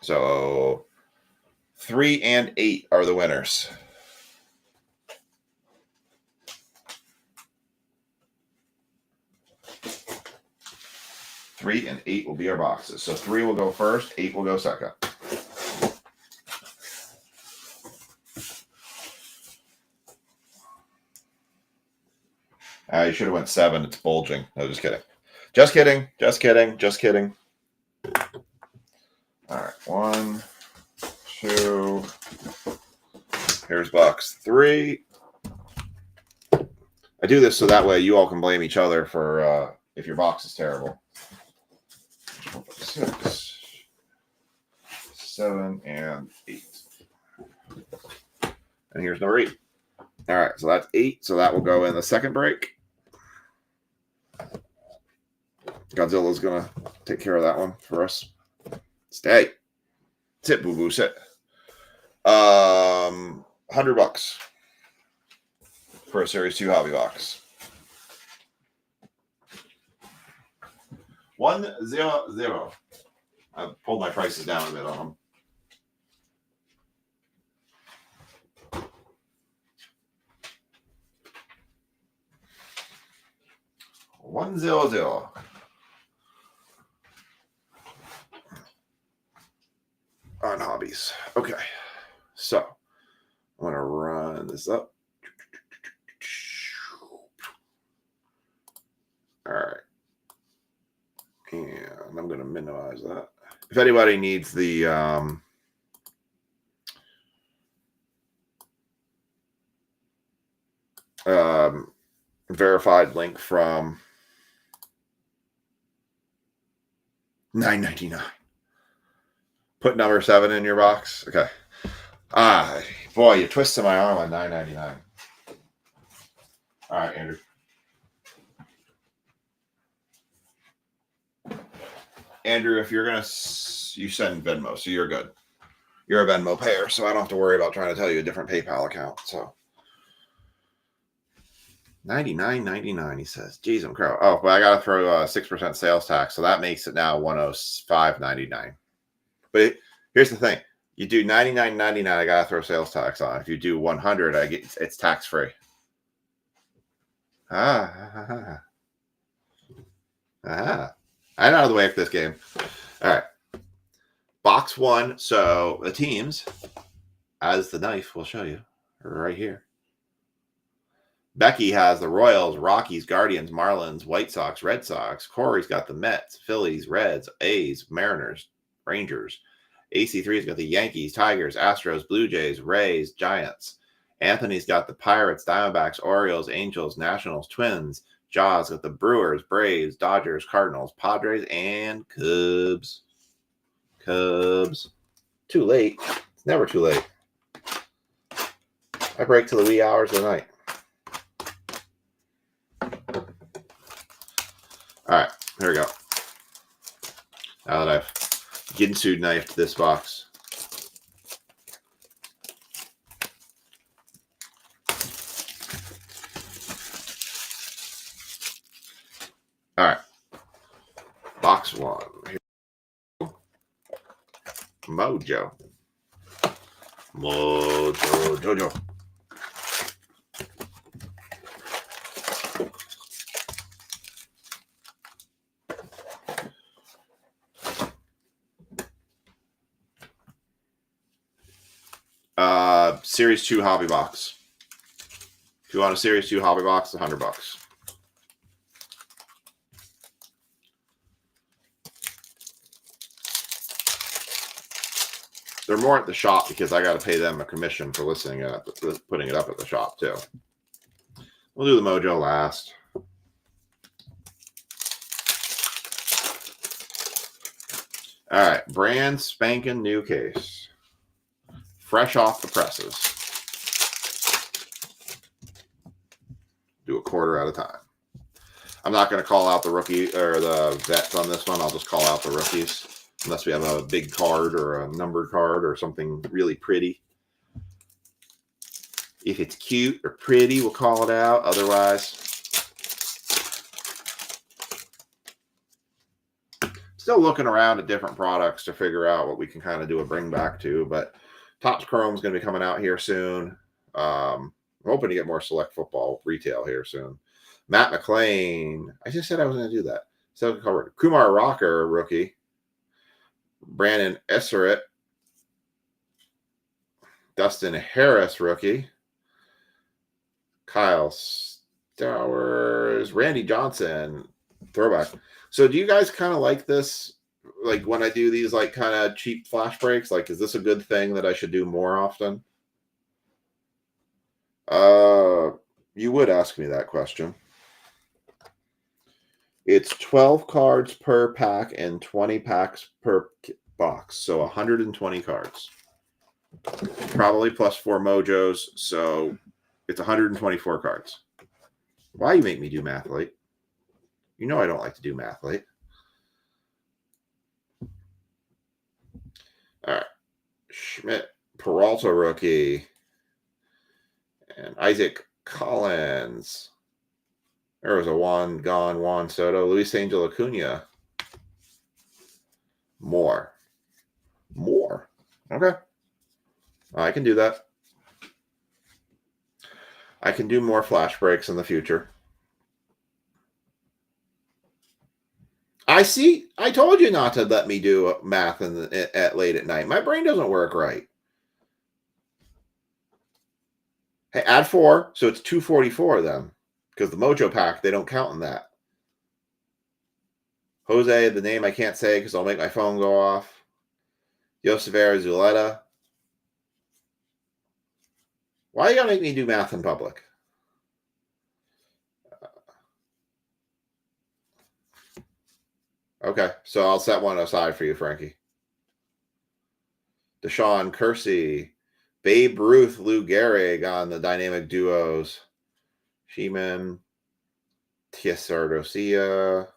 So 3 and 8 are the winners. 3 and 8 will be our boxes. So 3 will go first, 8 will go second. You should have went 7. It's bulging. No, just kidding. Just kidding. Just kidding. Just kidding. All right. 1, 2. Here's box 3. I do this so that way you all can blame each other for if your box is terrible. 6, 7, and 8. And here's number 8. All right, so that's 8. So that will go in the second break. Godzilla's going to take care of that one for us. Stay. Sit, boo-boo, sit. $100 for a Series 2 hobby box. 100. I pulled my prices down a bit on them. $100. On hobbies. Okay. So I'm going to run this up. All right. And I'm going to minimize that. If anybody needs the verified link from $9.99. Put number 7 in your box. Okay. Boy, you twisted my arm on $9.99. All right, Andrew. Andrew, if you're going to, you send Venmo, so you're good. You're a Venmo payer, so I don't have to worry about trying to tell you a different PayPal account. So $99.99, he says. Jeez, I'm crow. Oh, but I got to throw 6% sales tax, so that makes it now $105.99. But here's the thing: you do $99.99, I got to throw sales tax on. If you do $100, it's tax free. I know how to wait for this game. All right. Box 1. So the teams, as the knife will show you right here. Becky has the Royals, Rockies, Guardians, Marlins, White Sox, Red Sox. Corey's got the Mets, Phillies, Reds, A's, Mariners, Rangers. AC3's got the Yankees, Tigers, Astros, Blue Jays, Rays, Giants. Anthony's got the Pirates, Diamondbacks, Orioles, Angels, Nationals, Twins. Jaws got the Brewers, Braves, Dodgers, Cardinals, Padres, and Cubs. Cubs. Too late. It's never too late. I break till the wee hours of the night. All right, here we go. Now that I've Ginsu knifed this box. All right, box 1. Here. Mojo. Jojo. Series 2 hobby box. If you want a Series 2 hobby box, $100. They're more at the shop because I got to pay them a commission for listening at putting it up at the shop too. We'll do the Mojo last. All right, brand spanking new case. Fresh off the presses. Do a quarter at a time. I'm not going to call out the rookie or the vets on this one. I'll just call out the rookies. Unless we have a big card or a numbered card or something really pretty. If it's cute or pretty, we'll call it out. Otherwise, still looking around at different products to figure out what we can kind of do a bring back to. But Topps Chrome is going to be coming out here soon. I'm hoping to get more select football retail here soon. Matt McClain. I just said I was going to do that. So covered. Kumar Rocker, rookie. Brandon Esseret. Dustin Harris, rookie. Kyle Stowers. Randy Johnson, throwback. So do you guys kind of like this? Like when I do these like kind of cheap flash breaks, like is this a good thing that I should do more often? You would ask me that question. It's 12 cards per pack and 20 packs per box. So 120 cards. Probably plus 4 mojos. So it's 124 cards. Why you make me do math late? You know I don't like to do math late. All right. Schmidt, Peralta rookie. And Isaac Collins. There was a Juan Soto. Luis Angel Acuna. More. Okay. I can do that. I can do more flash breaks in the future. I see. I told you not to let me do math at late at night. My brain doesn't work right. Hey, add 4, so it's 244 then. Because the Mojo Pack, they don't count in that. Jose, the name I can't say because I'll make my phone go off. Yosevera Zuleta. Why you gotta make me do math in public? Okay, so I'll set one aside for you, Frankie. Deshaun Kersey. Babe Ruth, Lou Gehrig on the dynamic duos. Sheeman. Tiesardosia.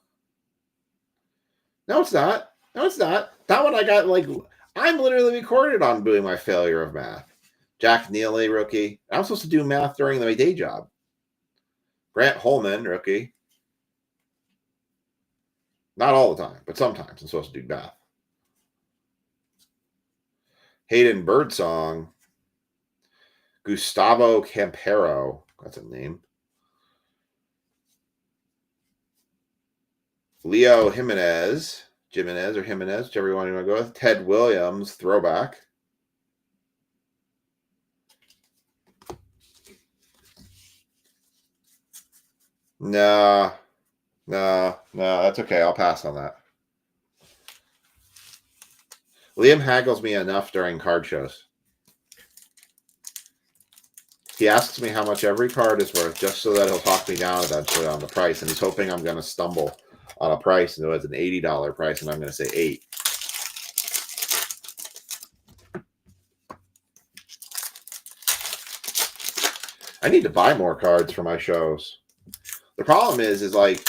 No, it's not. That one I got like, I'm literally recorded on doing my failure of math. Jack Neely, rookie. I'm supposed to do math during my day job. Grant Holman, rookie. Not all the time, but sometimes I'm supposed to do math. Hayden Birdsong. Gustavo Campero. That's a name. Leo Jimenez, whichever one you want to go with. Ted Williams, throwback. No, that's okay. I'll pass on that. Liam haggles me enough during card shows. He asks me how much every card is worth just so that he'll talk me down eventually on the price, and he's hoping I'm going to stumble on a price, and it was an $80 price, and I'm going to say $8. I need to buy more cards for my shows. The problem is like,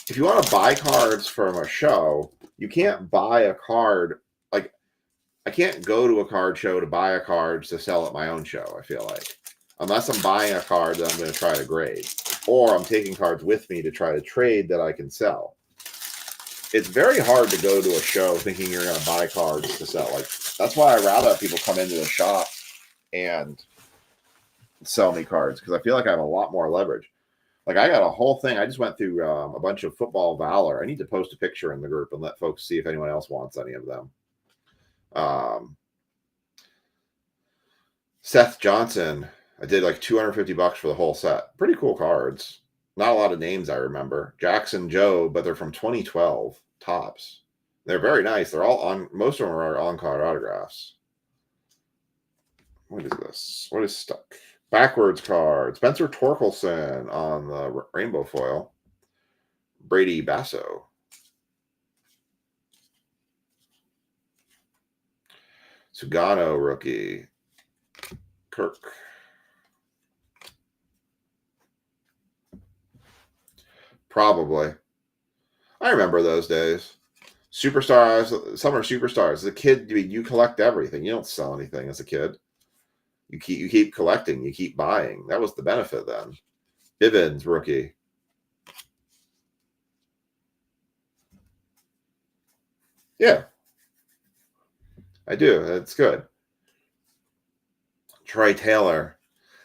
if you want to buy cards from a show, you can't buy a card. Like, I can't go to a card show to buy a card to sell at my own show, I feel like. Unless I'm buying a card that I'm going to try to grade. Or I'm taking cards with me to try to trade that I can sell. It's very hard to go to a show thinking you're going to buy cards to sell. Like, that's why I rather have people come into the shop and sell me cards. Because I feel like I have a lot more leverage. Like, I got a whole thing. I just went through a bunch of football valor. I need to post a picture in the group and let folks see if anyone else wants any of them. Seth Johnson. I did like $250 for the whole set. Pretty cool cards. Not a lot of names I remember. Jackson Joe, but they're from 2012. Tops. They're very nice. They're all on. Most of them are on-card autographs. What is this? What is stuck? Backwards card. Spencer Torkelson on the rainbow foil. Brady Basso. Sugano rookie. Kirk. Probably. I remember those days. Superstars. Some are superstars. As a kid, you collect everything. You don't sell anything as a kid. You keep collecting, you keep buying. That was the benefit then. Bivens rookie. Yeah, I do. That's good. Troy Taylor.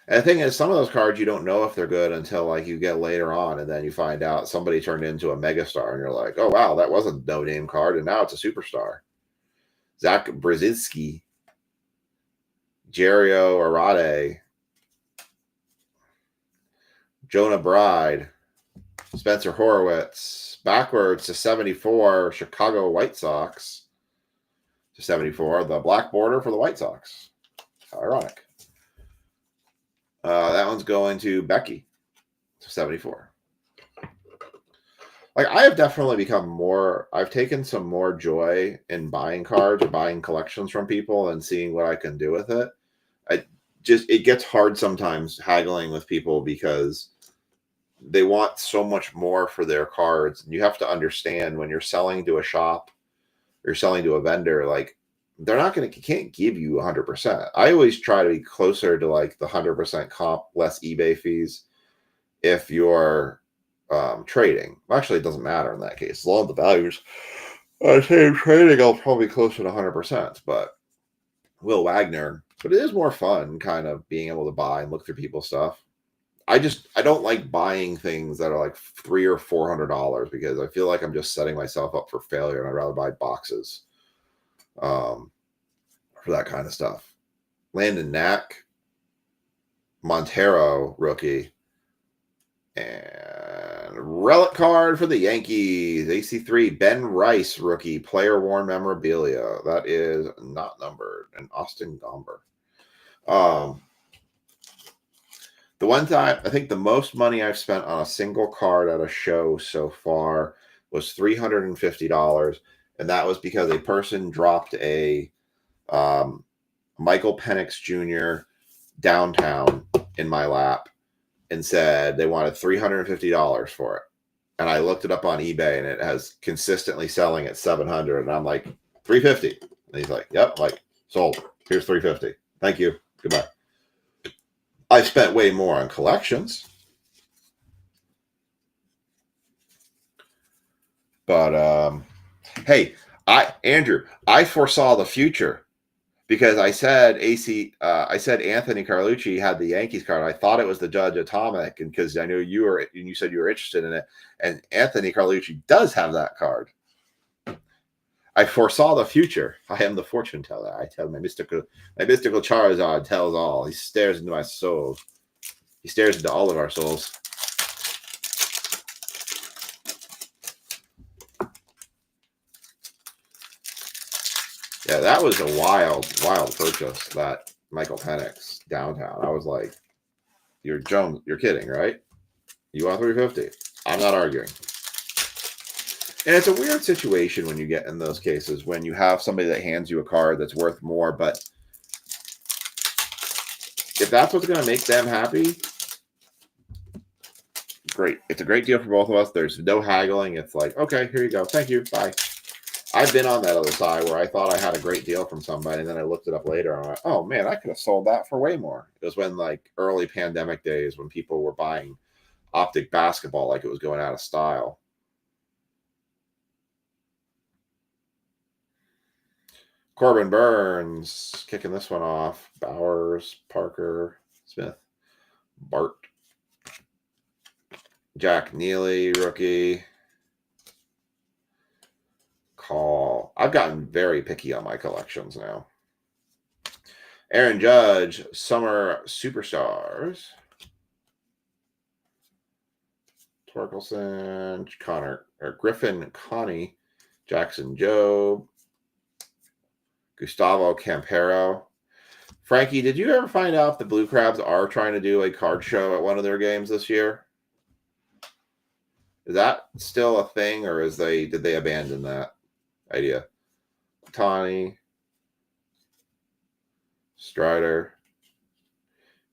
And the thing is, some of those cards you don't know if they're good until like you get later on, and then you find out somebody turned into a megastar, and you're like, oh wow, that was a no-name card, and now it's a superstar. Zach Brzezinski, Jerio Arade, Jonah Bride, Spencer Horowitz, backwards to 74, Chicago White Sox to 74, the black border for the White Sox. Ironic. That one's going to Becky to 74. Like, I have definitely become more, I've taken some more joy in buying cards or buying collections from people and seeing what I can do with it. It gets hard sometimes haggling with people because they want so much more for their cards. And you have to understand when you're selling to a shop or you're selling to a vendor, like, they're not going to, can't give you 100%. I always try to be closer to like the 100% comp, less eBay fees if you're trading. Actually, it doesn't matter in that case. As long as the values are the same trading, I'll probably be closer to 100%. But Will Wagner, but it is more fun kind of being able to buy and look through people's stuff. I don't like buying things that are like $300 or $400 because I feel like I'm just setting myself up for failure, and I'd rather buy boxes for that kind of stuff. Landon Knack, Montero rookie, and relic card for the Yankees, AC3, Ben Rice rookie, player worn memorabilia. That is not numbered, and Austin Gomber. The one time, I think the most money I've spent on a single card at a show so far was $350, and that was because a person dropped a Michael Penix Jr. downtown in my lap and said they wanted $350 for it. And I looked it up on eBay, and it has consistently selling at $700, and I'm like, $350. And he's like, yep, like, sold. Here's $350. Thank you. Goodbye. I've spent way more on collections. But hey, Andrew, I foresaw the future because I said Anthony Carlucci had the Yankees card. I thought it was the Judge Atomic, and because I knew you said you were interested in it, and Anthony Carlucci does have that card. I foresaw the future. I am the fortune teller. I tell my mystical Charizard tells all. He stares into my soul. He stares into all of our souls. Yeah, that was a wild purchase, that Michael Penix downtown. I was like, you're kidding, right? You want $350? I'm not arguing. And it's a weird situation when you get in those cases when you have somebody that hands you a card that's worth more, but if that's what's going to make them happy, great. It's a great deal for both of us. There's no haggling. It's like, okay, here you go. Thank you. Bye. I've been on that other side where I thought I had a great deal from somebody, and then I looked it up later and I went, oh man, I could have sold that for way more. It was when like early pandemic days when people were buying optic basketball like it was going out of style. Corbin Burns kicking this one off. Bowers, Parker, Smith, Bart, Jack Neely, rookie. Call. I've gotten very picky on my collections now. Aaron Judge, Summer Superstars. Torkelson, Griffin Connie, Jackson Jobe, Gustavo Campero. Frankie, did you ever find out if the Blue Crabs are trying to do a card show at one of their games this year? Is that still a thing, or did they abandon that idea? Tawny, Strider,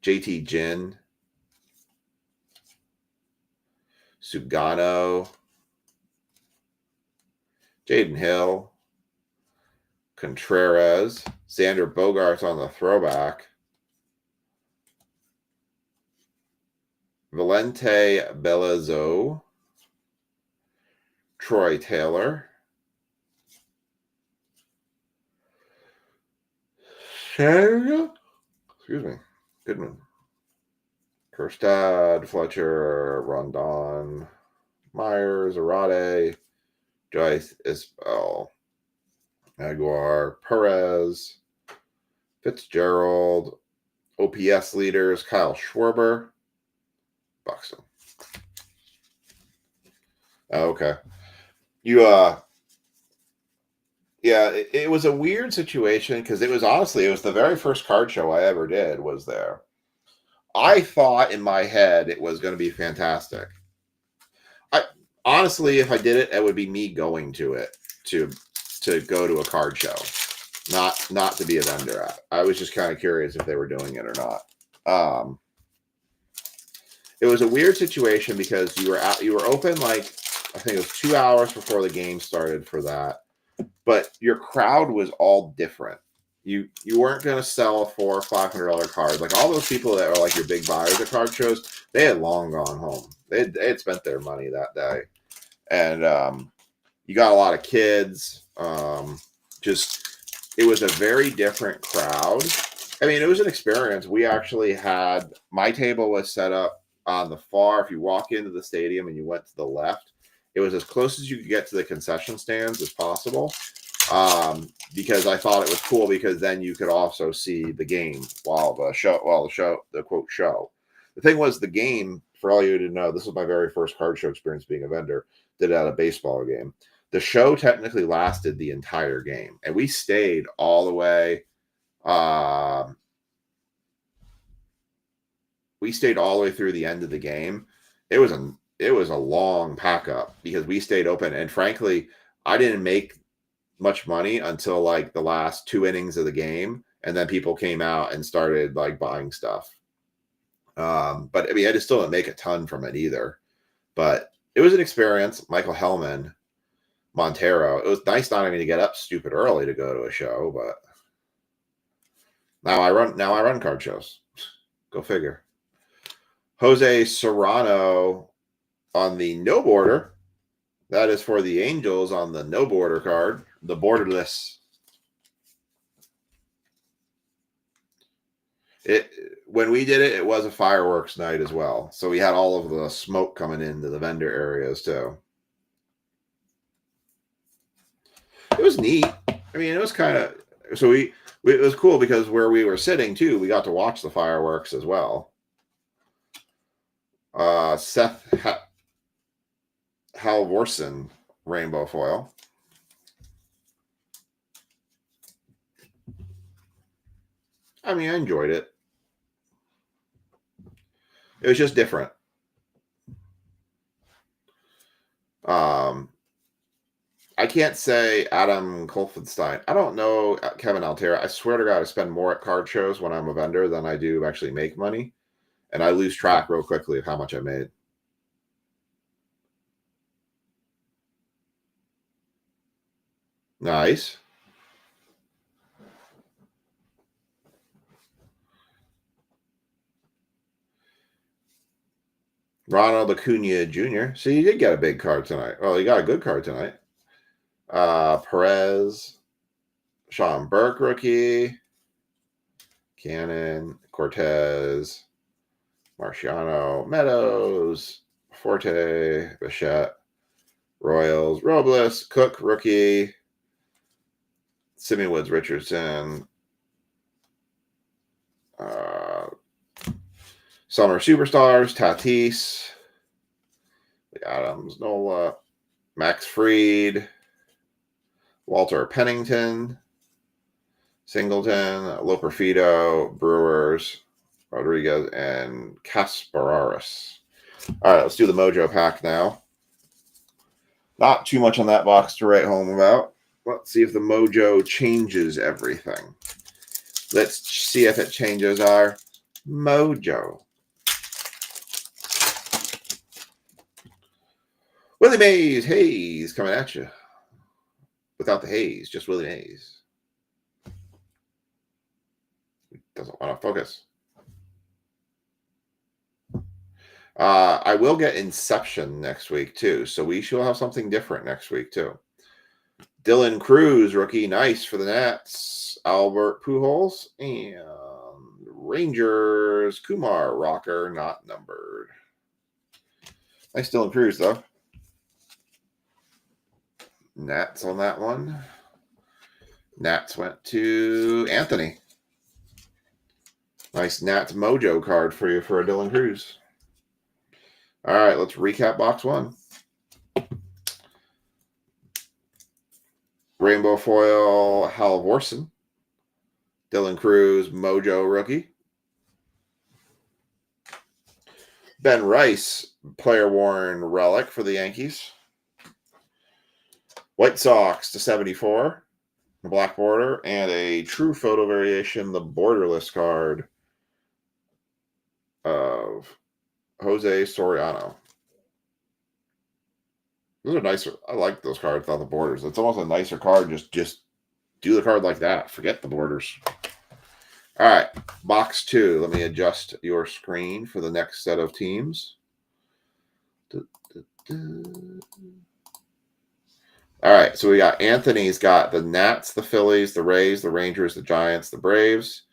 JT Ginn, Sugano, Jaden Hill, Contreras, Xander Bogaerts on the throwback, Valente Belazzo, Troy Taylor, excuse me, Goodman, Kerstad, Fletcher, Rondon, Myers, Arade, Joyce, Isbell, Aguilar, Perez, Fitzgerald, OPS leaders, Kyle Schwarber, Buxton. Oh, okay. Yeah, it was a weird situation because it was the very first card show I ever did was there. I thought in my head it was going to be fantastic. I honestly, if I did it, it would be me going to it to go to a card show, not to be a vendor at. I was just kind of curious if they were doing it or not. It was a weird situation because you were open like I think it was 2 hours before the game started for that. But your crowd was all different. You weren't going to sell a $400 or $500 card. Like all those people that are like your big buyers at card shows, they had long gone home. They had spent their money that day, and you got a lot of kids. It was a very different crowd. I mean, it was an experience. We actually had my table was set up on the far. If you walk into the stadium and you went to the left, it was as close as you could get to the concession stands as possible. Because I thought it was cool because then you could also see the game while the quote show. The thing was the game, for all you to know, this was my very first card show experience being a vendor, did it at a baseball game. The show technically lasted the entire game, and we stayed all the way. We stayed all the way through the end of the game. It was a long pack up because we stayed open, and frankly, I didn't make much money until like the last 2 innings of the game, and then people came out and started like buying stuff. But I mean, I just still didn't make a ton from it either. But it was an experience. Michael Hellman, Montero. It was nice not having to get up stupid early to go to a show, but now I run card shows. Go figure. Jose Serrano on the no border. That is for the Angels on the no border card, the borderless. When we did it, it was a fireworks night as well. So we had all of the smoke coming into the vendor areas too. It was neat. I mean, it was kind of so it was cool because where we were sitting too, we got to watch the fireworks as well. Seth Halvorsen rainbow foil. I mean, I enjoyed it. It was just different. I can't say Adam Kolfenstein. I don't know Kevin Altera. I swear to God, I spend more at card shows when I'm a vendor than I do actually make money. And I lose track real quickly of how much I made. Nice. Ronald Acuna Jr. So you did get a big card tonight. Well, you got a good card tonight. Perez, Sean Burke rookie, Cannon, Cortez, Marciano, Meadows, Forte, Bichette, Royals, Robles, Cook rookie, Simeon Woods Richardson, Summer Superstars, Tatis, Adams, Nola, Max Fried, Walter Pennington, Singleton, Loperfido, Brewers, Rodriguez, and Kasperaris. All right, let's do the Mojo pack now. Not too much on that box to write home about. Let's see if the Mojo changes everything. Let's see if it changes our Mojo. Willie Mays, Hayes coming at you. Without the haze, just Willie Mays. Doesn't want to focus. I will get Inception next week too, so we shall have something different next week too. Dylan Cruz, rookie, nice for the Nats. Albert Pujols and Rangers, Kumar Rocker, not numbered. Nice Dylan Cruz though. Nats on that one. Nats went to Anthony. Nice Nats Mojo card for you for a Dylan Cruz. All right, let's recap box one. Rainbow foil Halvorsen. Dylan Cruz Mojo rookie. Ben Rice player worn relic for the Yankees. White Sox /74. The black border, and a true photo variation, the borderless card of Jose Soriano. Those are nicer. I like those cards without the borders. It's almost a nicer card. Just do the card like that. Forget the borders. All right, box two. Let me adjust your screen for the next set of teams. All right, so we got Anthony's got the Nats, the Phillies, the Rays, the Rangers, the Giants, the Braves.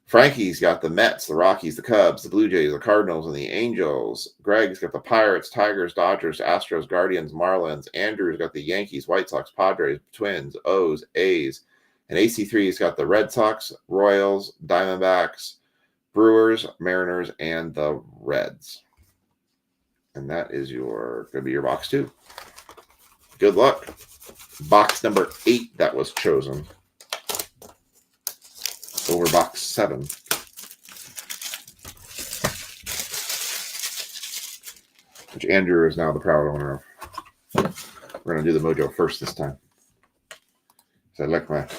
Frankie's got the Mets, the Rockies, the Cubs, the Blue Jays, the Cardinals, and the Angels. Greg's got the Pirates, Tigers, Dodgers, Astros, Guardians, Marlins. Andrew's got the Yankees, White Sox, Padres, Twins, O's, A's. And AC3's got the Red Sox, Royals, Diamondbacks, Brewers, Mariners, and the Reds. And that is going to be your box two. Good luck. Box number 8 that was chosen over box 7. Which Andrew is now the proud owner of. We're going to do the Mojo first this time. So I like to Mojo.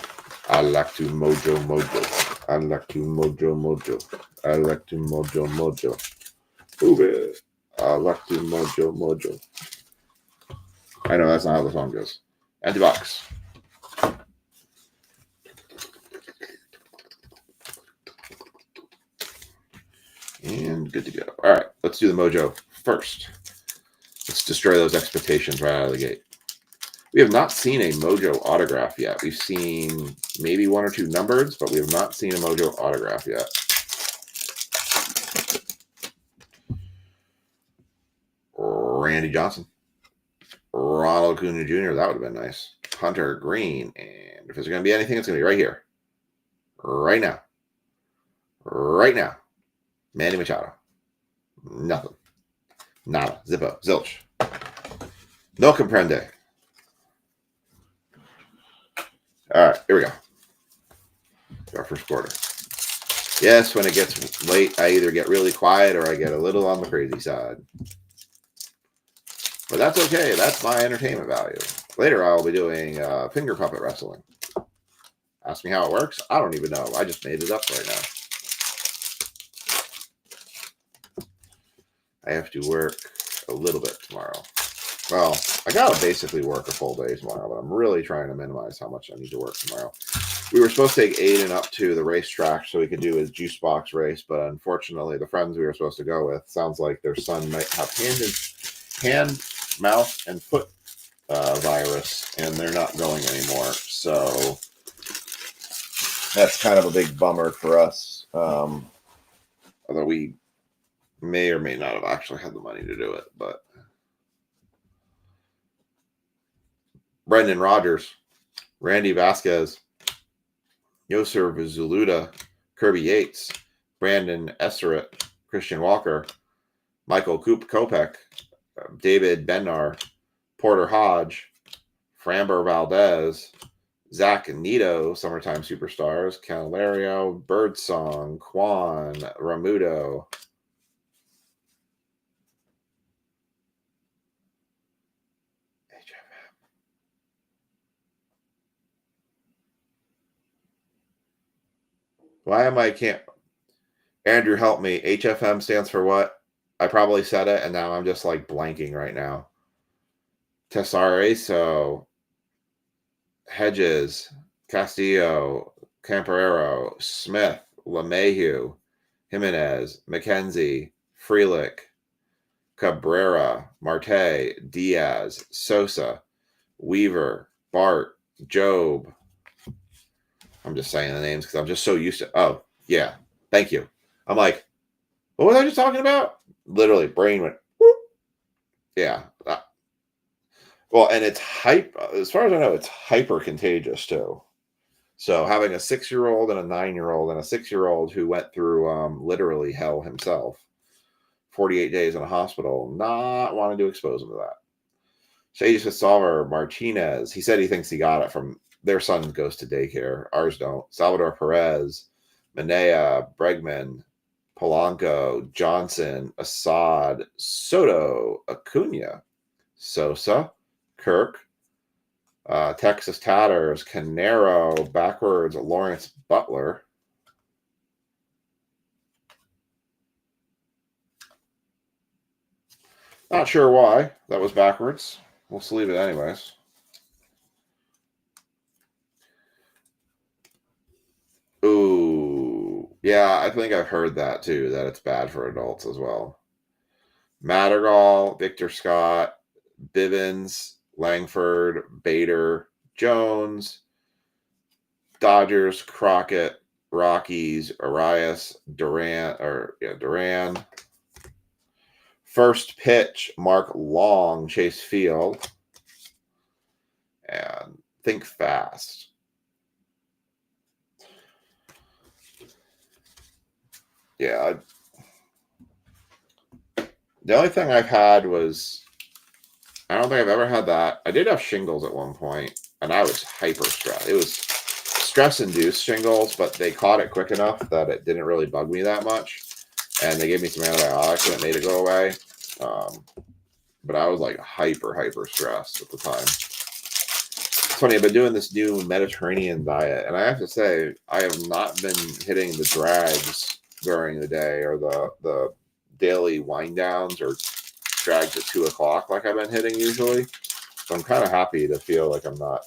I like to Mojo. I like to Mojo. Move it. I like to Mojo. I know that's not how the song goes. Empty box. And good to go. All right, let's do the Mojo first. Let's destroy those expectations right out of the gate. We have not seen a Mojo autograph yet. We've seen maybe 1 or 2 numbers, but we have not seen a Mojo autograph yet. Randy Johnson. Ronald Acuna Jr., that would have been nice. Hunter Green. And if there's going to be anything, it's going to be right here. Right now. Right now. Manny Machado. Nothing. Nada. Zippo. Zilch. No comprende. All right, here we go. Our first quarter. Yes, when it gets late, I either get really quiet or I get a little on the crazy side. But that's okay. That's my entertainment value. Later, I'll be doing finger puppet wrestling. Ask me how it works. I don't even know. I just made it up right now. I have to work a little bit tomorrow. Well, I got to basically work a full day tomorrow, but I'm really trying to minimize how much I need to work tomorrow. We were supposed to take Aiden up to the racetrack so he could do his juice box race, but unfortunately, the friends we were supposed to go with, sounds like their son might have hand, mouth, and foot virus, and they're not going anymore. So that's kind of a big bummer for us. Although we may or may not have actually had the money to do it, but Brendan Rodgers, Randy Vasquez, Yoser Zuluda, Kirby Yates, Brandon Esseret, Christian Walker, Michael Kopech, David Bednar, Porter Hodge, Framber Valdez, Zach Nito, Summertime Superstars, Candelario, Birdsong, Quan, Ramudo, Why am I can't? Andrew, help me. HFM stands for what? I probably said it, and now I'm just like blanking right now. Tesareso, Hedges, Castillo, Camperero, Smith, LeMahieu, Jimenez, McKenzie, Frelick, Cabrera, Marte, Diaz, Sosa, Weaver, Bart, Job. I'm just saying the names because I'm just so used to. Oh, yeah. Thank you. I'm like, what was I just talking about? Literally, brain went, whoop. Yeah. Well, and it's hype. As far as I know, it's hyper contagious too. So having a 6-year-old and a 9-year-old and a 6-year-old who went through literally hell himself, 48 days in a hospital, not wanting to expose him to that. Shady Salvador Martinez, he said he thinks he got it from their son goes to daycare. Ours don't. Salvador Perez, Manea, Bregman, Polanco, Johnson, Assad, Soto, Acuna, Sosa, Kirk, Texas Tatters, Canero, backwards, Lawrence Butler. Not sure why that was backwards. We'll just leave it anyways. Ooh. Yeah, I think I've heard that too, that it's bad for adults as well. Madrigal, Victor Scott, Bivens, Langford, Bader, Jones, Dodgers, Crockett, Rockies, Arias, Duran. First pitch, Mark Long, Chase Field. And think fast. Yeah. The only thing I've had was, I don't think I've ever had that. I did have shingles at one point, and I was hyper stressed. It was stress-induced shingles, but they caught it quick enough that it didn't really bug me that much. And they gave me some antibiotics, and it made it go away. But I was like hyper stressed at the time. It's funny, I've been doing this new Mediterranean diet, and I have to say, I have not been hitting the drags during the day or the daily wind downs or drags at 2 o'clock like I've been hitting usually. So I'm kind of happy to feel like I'm not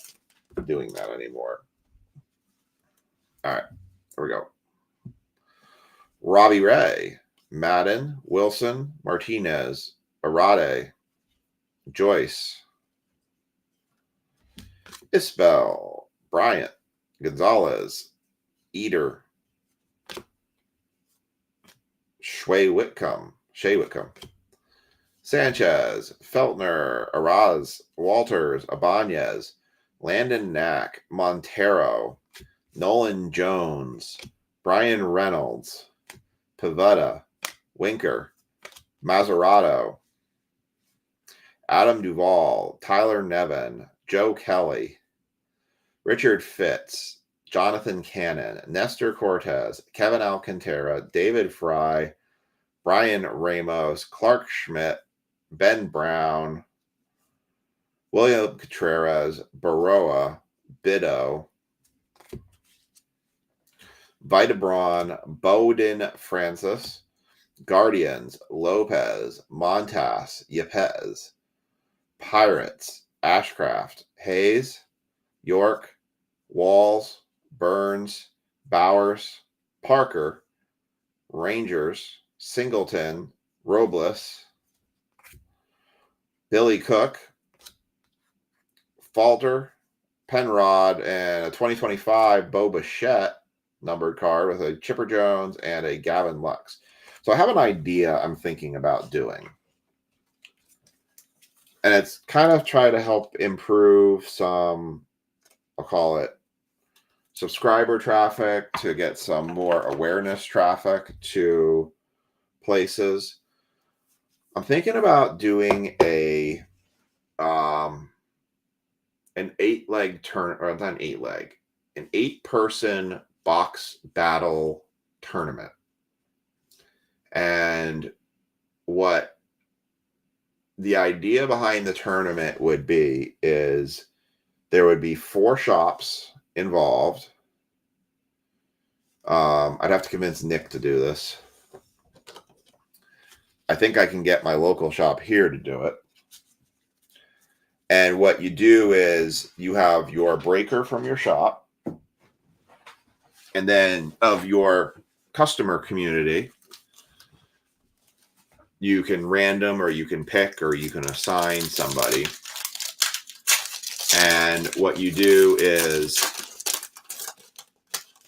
doing that anymore. All right, here we go. Robbie Ray, Madden, Wilson, Martinez, Arade, Joyce, Isbell, Bryant, Gonzalez, Eder, Shea Whitcomb, Sanchez, Feltner, Araz, Walters, Abanez, Landon Knack, Montero, Nolan Jones, Brian Reynolds, Pivetta, Winker, Mazzarato, Adam Duvall, Tyler Nevin, Joe Kelly, Richard Fitz, Jonathan Cannon, Nestor Cortez, Kevin Alcantara, David Fry, Brian Ramos, Clark Schmidt, Ben Brown, William Contreras, Baroa, Bido, Vitabron, Bowden Francis, Guardians, Lopez, Montas, Yepes, Pirates, Ashcraft, Hayes, York, Walls, Burns, Bowers, Parker, Rangers, Singleton, Robles, Billy Cook, Falter, Penrod, and a 2025 Bo Bichette numbered card with a Chipper Jones and a Gavin Lux. So I have an idea I'm thinking about doing. And it's kind of try to help improve some, I'll call it, subscriber traffic, to get some more awareness traffic to places. I'm thinking about doing an 8-leg turn, or not an 8-leg, an 8-person box battle tournament. And what the idea behind the tournament would be is there would be 4 shops involved. I'd have to convince Nick to do this. I think I can get my local shop here to do it. And what you do is you have your breaker from your shop, and then of your customer community, you can random, or you can pick, or you can assign somebody. And what you do is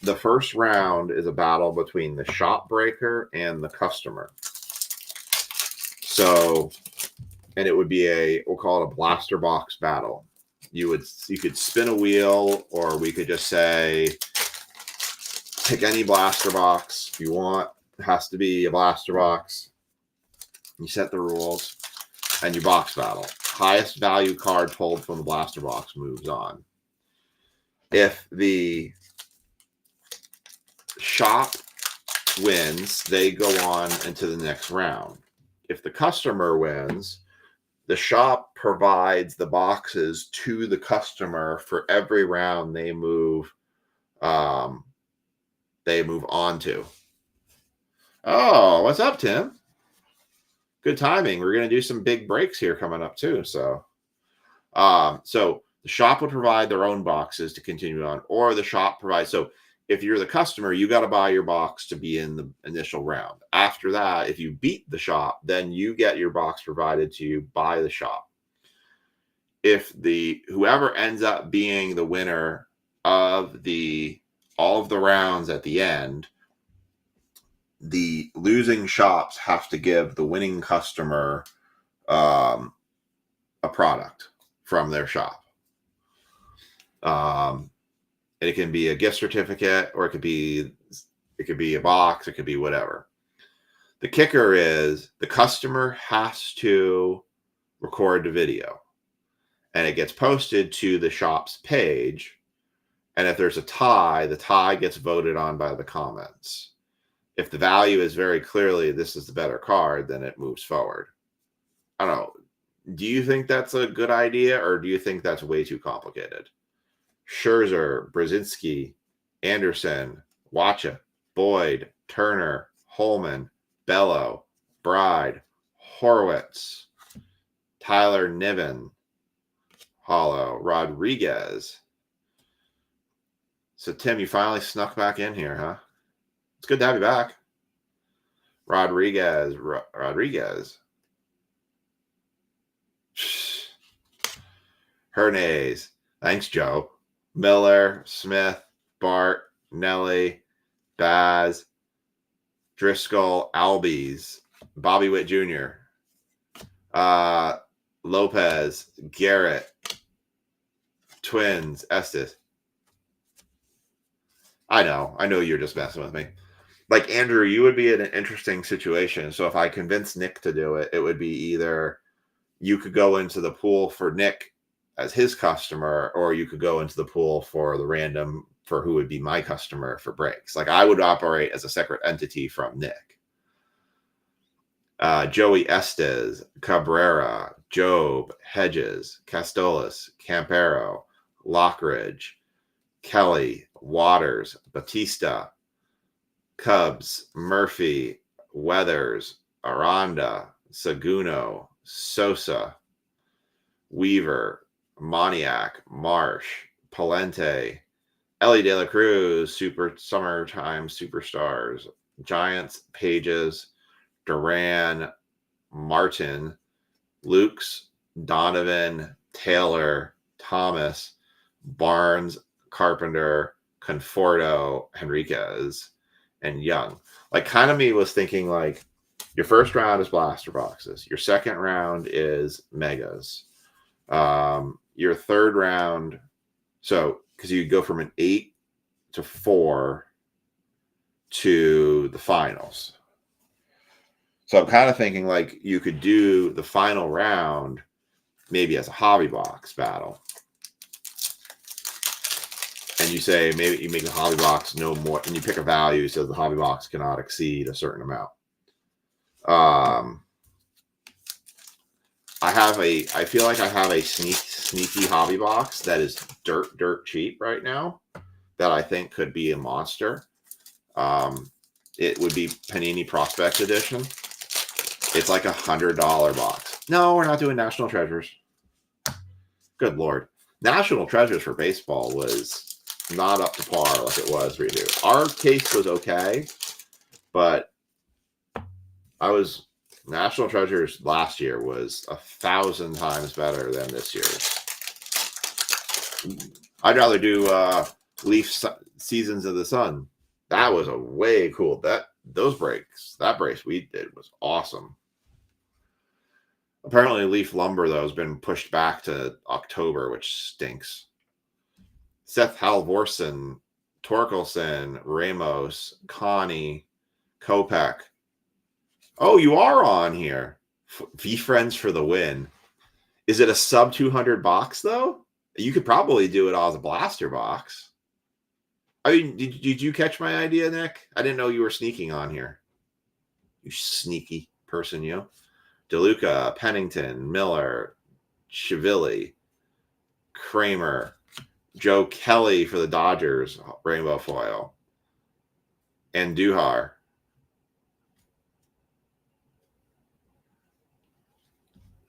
the first round is a battle between the shop breaker and the customer. So, and it would be we'll call it a blaster box battle. You could spin a wheel, or we could just say, pick any blaster box you want. It has to be a blaster box. You set the rules, and you box battle. Highest value card pulled from the blaster box moves on. If the shop wins, they go on into the next round. If the customer wins, the shop provides the boxes to the customer for every round they move on to. Oh, what's up, Tim? Good timing. We're going to do some big breaks here coming up too. So the shop would provide their own boxes to continue on, or the shop provides. So if you're the customer, you got to buy your box to be in the initial round. After that, if you beat the shop, then you get your box provided to you by the shop. If whoever ends up being the winner of all of the rounds at the end, the losing shops have to give the winning customer a product from their shop. It can be a gift certificate, or it could be a box, it could be whatever. The kicker is the customer has to record the video, and it gets posted to the shop's page. And if there's a tie, the tie gets voted on by the comments. If the value is very clearly this is the better card, then it moves forward. I don't know. Do you think that's a good idea, or do you think that's way too complicated? Scherzer, Brzezinski, Anderson, Wacha, Boyd, Turner, Holman, Bello, Bride, Horwitz, Tyler Niven, Hollow, Rodriguez. So, Tim, you finally snuck back in here, huh? It's good to have you back. Rodriguez. Hernandez. Thanks, Joe. Miller, Smith, Bart, Nelly, Baz, Driscoll, Albies, Bobby Witt Jr., Lopez, Garrett, Twins, Estes. I know you're just messing with me. Like, Andrew, you would be in an interesting situation. So if I convince Nick to do it, it would be either you could go into the pool for Nick as his customer, or you could go into the pool for the random for who would be my customer for breaks. Like, I would operate as a separate entity from Nick. Joey Estes, Cabrera, Job, Hedges, Castolas, Campero, Lockridge, Kelly, Waters, Batista, Cubs, Murphy, Weathers, Aranda, Seguno, Sosa, Weaver, Moniak, Marsh, Palente, Ellie De La Cruz, Summertime Superstars, Giants, Pages, Duran, Martin, Lukes, Donovan, Taylor, Thomas, Barnes, Carpenter, Conforto, Henriquez, and Young. Like, kind of me was thinking, like, your first round is blaster boxes. Your second round is megas. Your third round, so because you go from an 8 to 4 to the finals. So I'm kind of thinking, like, you could do the final round maybe as a hobby box battle. And you say, maybe you make the hobby box no more, and you pick a value so the hobby box cannot exceed a certain amount. I feel like I have a sneaky hobby box that is dirt cheap right now that I think could be a monster. It would be Panini Prospect Edition. It's like $100 box. No, we're not doing National Treasures. Good Lord. National Treasures for baseball was not up to par like it was redo. Our case was okay, but I was National Treasures last year was 1,000 times better than this year's. I'd rather do Leaf Seasons of the Sun. That was a way cool. That brace we did was awesome. Apparently, Leaf Lumber though has been pushed back to October, which stinks. Seth Halvorsen, Torkelson, Ramos, Connie, Kopech. Oh, you are on here. V-Friends for the win. Is it a sub 200 box though? You could probably do it all as a blaster box. I mean, did you catch my idea, Nick? I didn't know you were sneaking on here. You sneaky person, you. DeLuca, Pennington, Miller, Chivilli, Kramer, Joe Kelly for the Dodgers, rainbow foil, and Duhar.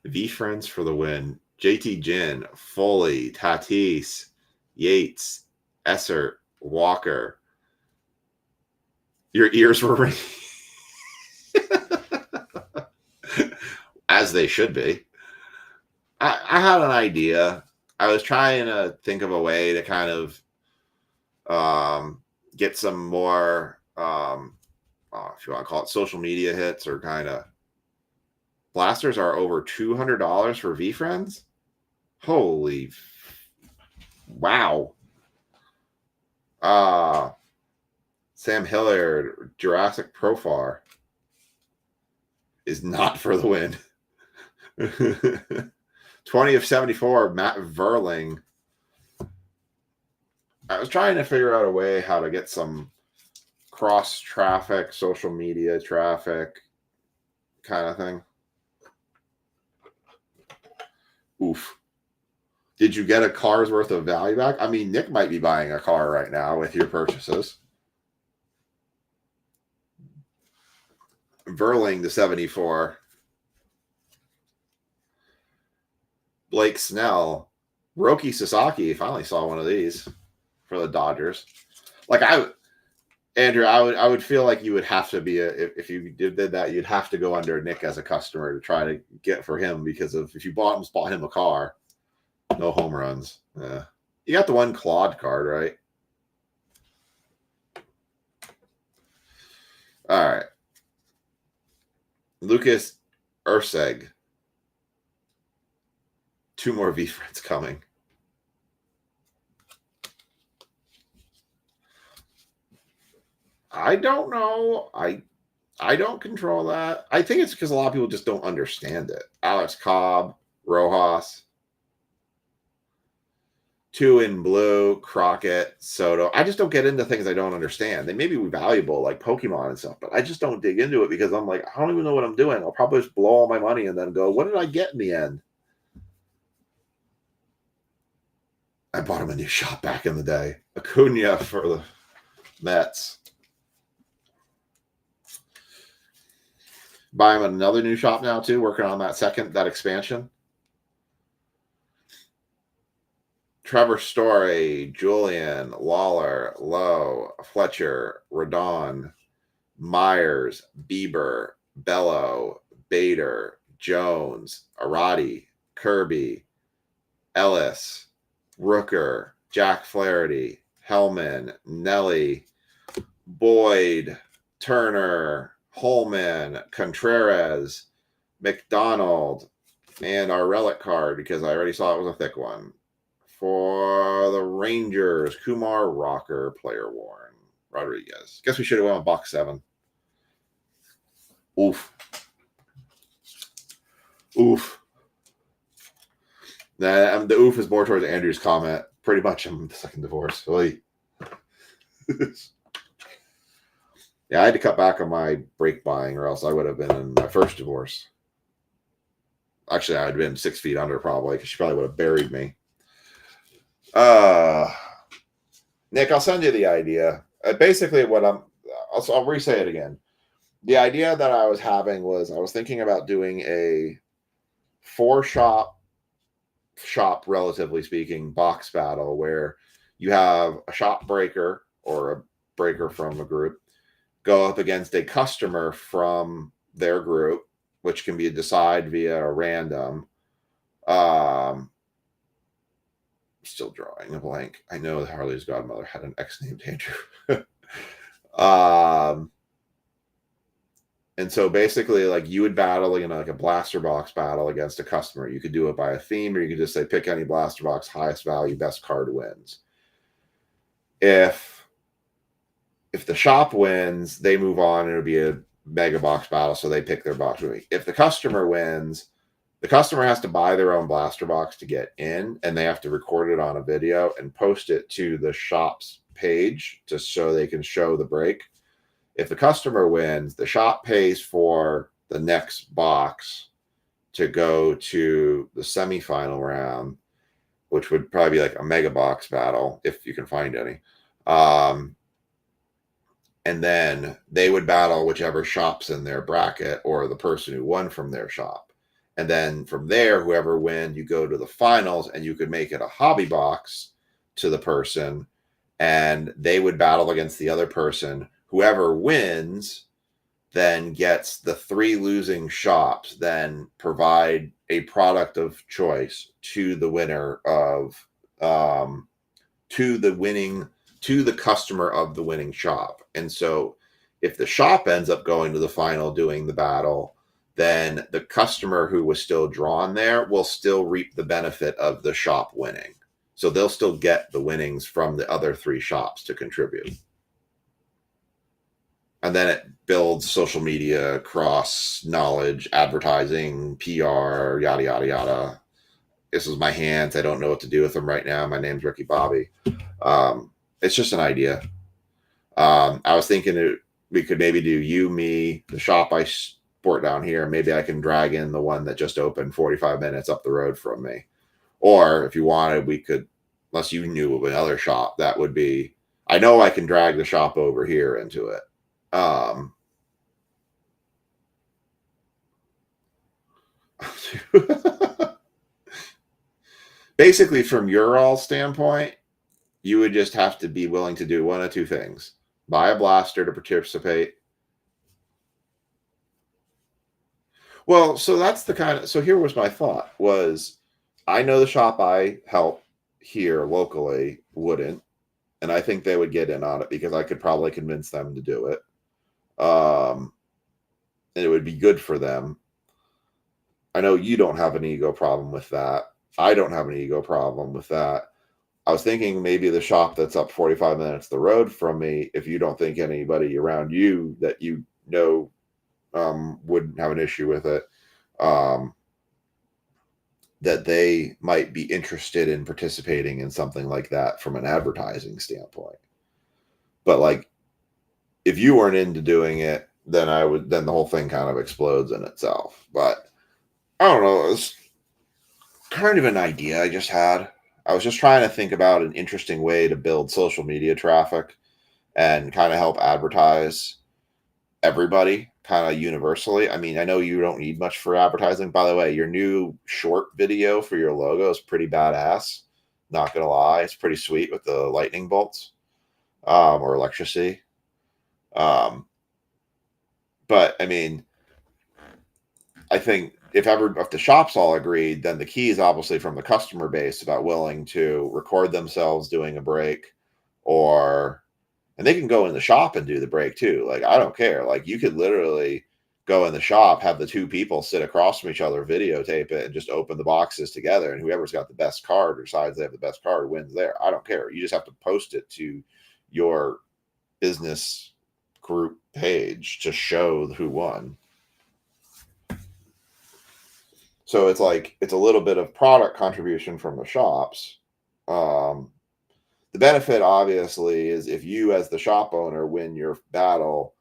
V-Friends for the win. JT Ginn, Foley, Tatis, Yates, Esser, Walker. Your ears were ringing. As they should be. I had an idea. I was trying to think of a way to kind of get some more, if you want to call it social media hits, or kind of blasters are over $200 for V-Friends. Holy wow. Sam Hilliard, Jurassic Profar is not for the win. 20 of 74, Matt Verling. I was trying to figure out a way how to get some cross traffic, social media traffic kind of thing. Oof. Did you get a car's worth of value back? I mean, Nick might be buying a car right now with your purchases. Verling to 74. Blake Snell. Roki Sasaki. Finally saw one of these for the Dodgers. Like Andrew, I would feel like you would have to be if you did that, you'd have to go under Nick as a customer to try to get for him, because of if you bought him a car, no home runs. Yeah. You got the one Claude card, right? All right. Lucas Urseg. 2 more V-Friends coming. I don't know. I don't control that. I think it's because a lot of people just don't understand it. Alex Cobb, Rojas. 2 in blue, Crockett, Soto. I just don't get into things I don't understand. They may be valuable, like Pokemon and stuff, but I just don't dig into it because I'm like, I don't even know what I'm doing. I'll probably just blow all my money and then go, what did I get in the end? I bought him a new shop back in the day. Acuna for the Mets. Buy him another new shop now, too, working on that expansion. Trevor Story, Julian, Lawler, Lowe, Fletcher, Rodon, Myers, Bieber, Bello, Bader, Jones, Arati, Kirby, Ellis, Rooker, Jack Flaherty, Hellman, Nelly, Boyd, Turner, Holman, Contreras, McDonald, and our relic card, because I already saw it was a thick one. For the Rangers, Kumar Rocker, player worn, Rodriguez. Guess we should have went with box 7. Oof. Oof. The oof is more towards Andrew's comment. Pretty much, I'm the second divorce. Really. Yeah, I had to cut back on my break buying, or else I would have been in my first divorce. Actually, I would have been 6 feet under probably, because she probably would have buried me. Nick, I'll send you the idea. Basically, I'll re-say it again. The idea that I was having was I was thinking about doing a 4-shop, relatively speaking, box battle where you have a shop breaker or a breaker from a group go up against a customer from their group, which can be decided via a random. Um, Still drawing a blank. I know Harley's godmother had an ex named Andrew. um, and so basically, like, you would battle, like a blaster box battle against a customer. You could do it by a theme, or you could just say pick any blaster box, highest value, best card wins. If the shop wins, they move on, and it'll be a mega box battle, so they pick their box. If the customer wins, the customer has to buy their own blaster box to get in, and they have to record it on a video and post it to the shop's page just so they can show the break. If the customer wins, the shop pays for the next box to go to the semifinal round, which would probably be like a mega box battle if you can find any. And then they would battle whichever shop's in their bracket or the person who won from their shop. And then from there, whoever wins, you go to the finals, and you could make it a hobby box to the person, and they would battle against the other person. Whoever wins then gets the 3 losing shops, then provide a product of choice to the winner of, to the customer of the winning shop. And so if the shop ends up going to the final doing the battle, then the customer who was still drawn there will still reap the benefit of the shop winning. So they'll still get the winnings from the other 3 shops to contribute. And then it builds social media, cross knowledge, advertising, PR, yada, yada, yada. This is my hands. I don't know what to do with them right now. My name's Ricky Bobby. It's just an idea. I was thinking we could maybe do you, me, the shop I sport down here. Maybe I can drag in the one that just opened 45 minutes up the road from me. Or if you wanted, we could, unless you knew of another shop, that would be, I know I can drag the shop over here into it. Basically, from your all standpoint, you would just have to be willing to do one of 2 things. Buy a blaster to participate. Well, so that's the kind of, so here was my thought was, I know the shop I help here locally wouldn't, and I think they would get in on it because I could probably convince them to do it. And it would be good for them. I know you don't have an ego problem with that. I don't have an ego problem with that. I was thinking maybe the shop that's up 45 minutes the road from me, if you don't think anybody around you that you know wouldn't have an issue with it, that they might be interested in participating in something like that from an advertising standpoint. But like, if you weren't into doing it, then then the whole thing kind of explodes in itself. But I don't know. It's kind of an idea I just had. I was just trying to think about an interesting way to build social media traffic and kind of help advertise everybody kind of universally. I mean, I know you don't need much for advertising. By the way, your new short video for your logo is pretty badass. Not gonna lie, it's pretty sweet with the lightning bolts or electricity. But I mean, I think if the shops all agreed, then the key is obviously from the customer base about willing to record themselves doing a break, and they can go in the shop and do the break too. Like, I don't care. Like, you could literally go in the shop, have the 2 people sit across from each other, videotape it, and just open the boxes together. And whoever's got the best card or decides they have the best card wins there. I don't care. You just have to post it to your business group page to show who won. So it's like, it's a little bit of product contribution from the shops. The benefit obviously is if you as the shop owner win your battle,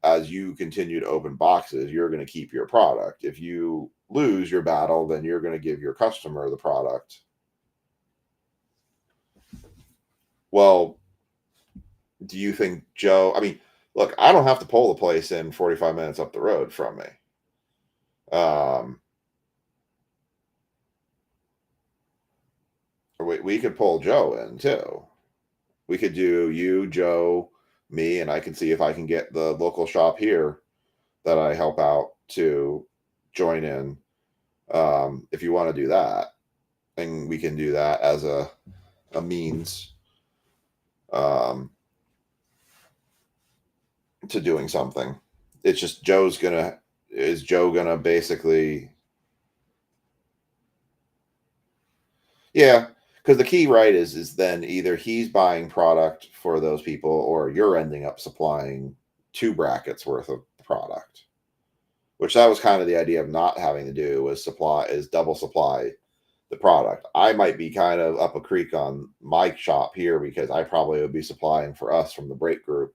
as you continue to open boxes, you're going to keep your product. If you lose your battle, then you're going to give your customer the product. Well, do you think Joe, I mean, look, I don't have to pull the place in 45 minutes up the road from me. We could pull Joe in too. We could do you, Joe, me, and I can see if I can get the local shop here that I help out to join in if you want to do that. And we can do that as a means to doing something. It's just is Joe gonna basically, yeah, because the key, right, is then either he's buying product for those people or you're ending up supplying 2 brackets worth of product, which that was kind of the idea of not having to do was double supply the product. I might be kind of up a creek on my shop here because I probably would be supplying for us from the break group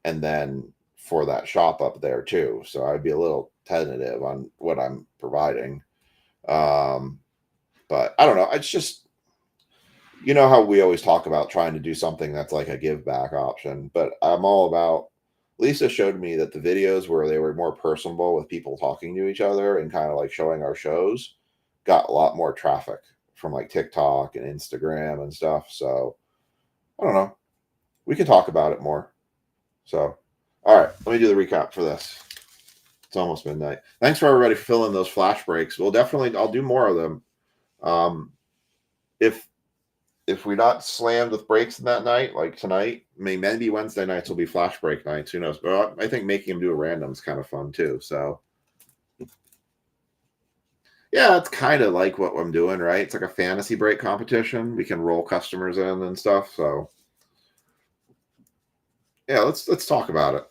and then for that shop up there too. So I'd be a little tentative on what I'm providing. But I don't know. It's just, how we always talk about trying to do something that's like a give back option, but I'm all about, Lisa showed me that the videos where they were more personable with people talking to each other and kind of like showing our shows got a lot more traffic from like TikTok and Instagram and stuff. So I don't know. We can talk about it more. So, all right, let me do the recap for this. It's almost midnight. Thanks for everybody for filling those flash breaks. I'll do more of them. If we're not slammed with breaks in that night, like tonight, maybe Wednesday nights will be flash break nights. Who knows? But I think making them do a random is kind of fun too. So, yeah, it's kind of like what I'm doing, right? It's like a fantasy break competition. We can roll customers in and stuff. So, yeah, let's talk about it.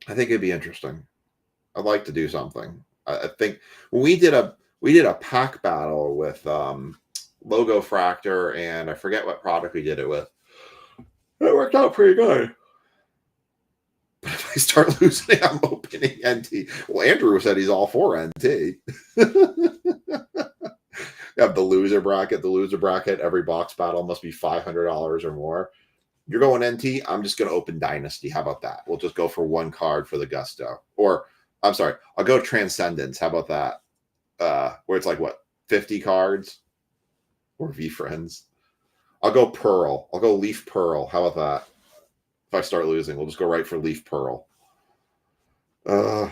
I think it'd be interesting. I'd like to do something. I think when we did a pack battle with Logo Fractor, and I forget what product we did it with. It worked out pretty good. But if I start losing, I'm opening NT. Well, Andrew said he's all for NT. You have the loser bracket. The loser bracket, every box battle must be $500 or more. You're going NT. I'm just going to open Dynasty. How about that? We'll just go for 1 card for the gusto. Or, I'm sorry, I'll go Transcendence. How about that? Where it's like, what, 50 cards? Or V-Friends. I'll go Pearl. I'll go Leaf Pearl. How about that? If I start losing, we'll just go right for Leaf Pearl. All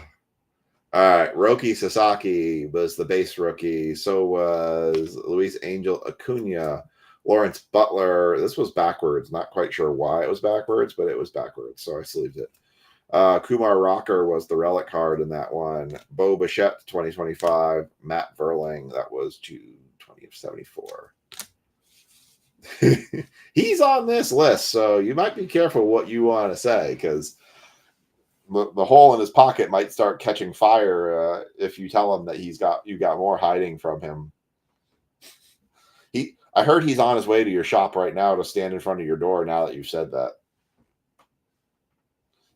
right. Roki Sasaki was the base rookie. So was Luis Angel Acuna. Lawrence Butler. This was backwards. Not quite sure why it was backwards, but it was backwards. So I sleeved it. Kumar Rocker was the relic card in that one. Bo Bichette, 2025. Matt Verling. That was 220 of 74. He's on this list, so you might be careful what you want to say because the hole in his pocket might start catching fire if you tell him that you got more hiding from him. I heard he's on his way to your shop right now to stand in front of your door. Now that you've said that,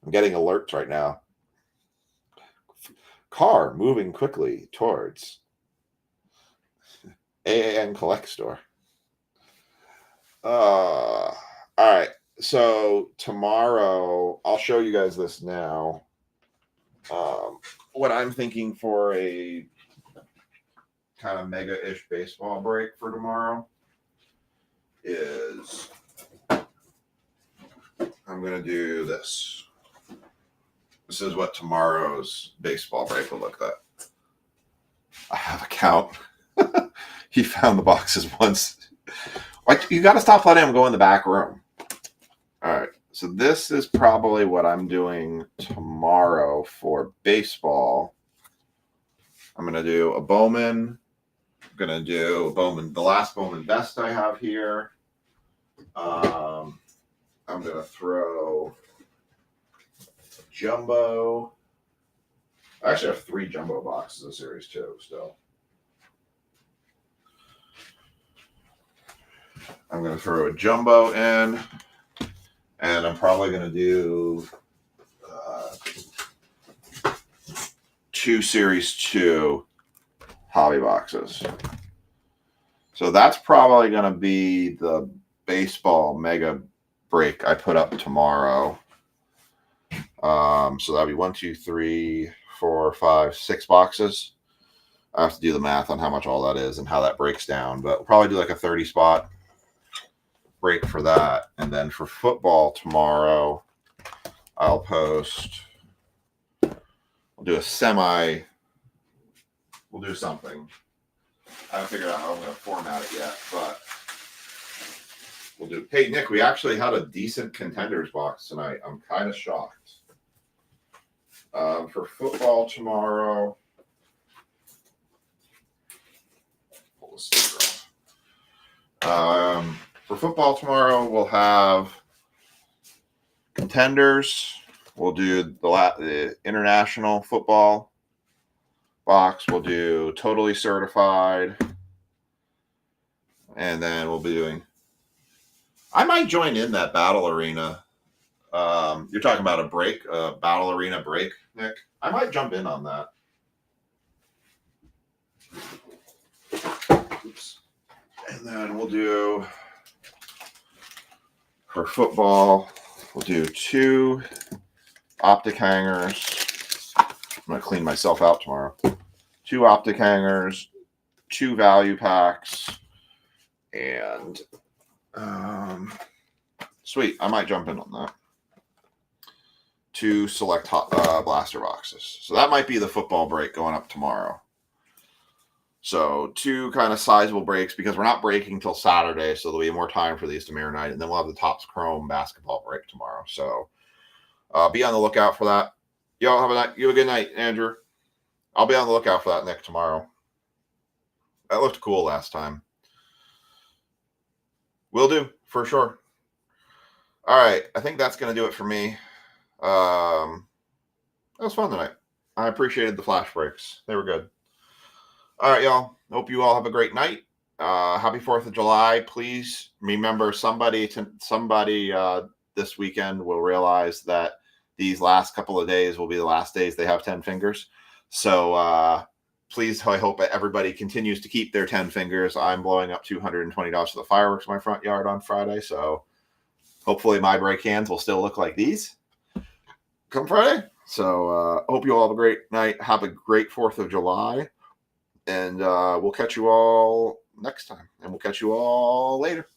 I'm getting alerts right now. Car moving quickly towards AAN Collect Store. All right. So tomorrow, I'll show you guys this now. What I'm thinking for a kind of mega-ish baseball break for tomorrow is I'm going to do this. This is what tomorrow's baseball break will look like. I have a count. He found the boxes once. Like, you got to stop letting him go in the back room. All right. So this is probably what I'm doing tomorrow for baseball. I'm going to do a Bowman. I'm going to do a Bowman, the last Bowman vest I have here. I'm going to throw jumbo. I actually have 3 jumbo boxes of series 2 still. I'm going to throw a jumbo in, and I'm probably going to do 2 series 2 hobby boxes. So that's probably going to be the baseball mega break I put up tomorrow. So that'll be 1, 2, 3, 4, 5, 6 boxes. I have to do the math on how much all that is and how that breaks down, but we'll probably do like a 30 spot break for that. And then for football tomorrow, I'll do a semi We'll do something. I haven't figured out how I'm going to format it yet, but we'll do. Hey, Nick, we actually had a decent Contenders box tonight. I'm kind of shocked. For football tomorrow, pull the sticker off. For football tomorrow, we'll have Contenders. We'll do the international football box. We'll do totally certified. And then we'll be doing. I might join in that battle arena. You're talking about a battle arena break, Nick? I might jump in on that. Oops. And then we'll do, for football, we'll do 2 optic hangers. I'm going to clean myself out tomorrow. 2 optic hangers, 2 value packs, and sweet, I might jump in on that. 2 select blaster boxes. So that might be the football break going up tomorrow. So 2 kind of sizable breaks because we're not breaking till Saturday, so there'll be more time for these to marinate, and then we'll have the Topps Chrome basketball break tomorrow. So be on the lookout for that. Y'all have a good night, Andrew. I'll be on the lookout for that, Nick, tomorrow. That looked cool last time. Will do, for sure. All right, I think that's going to do it for me. That was fun tonight. I appreciated the flash breaks. They were good. All right, y'all. Hope you all have a great night. Happy 4th of July. Please remember somebody this weekend will realize that these last couple of days will be the last days they have 10 fingers. So please, I hope everybody continues to keep their 10 fingers. I'm blowing up $220 for the fireworks in my front yard on Friday. So hopefully my break hands will still look like these come Friday. So hope you all have a great night. Have a great 4th of July. And we'll catch you all next time. And we'll catch you all later.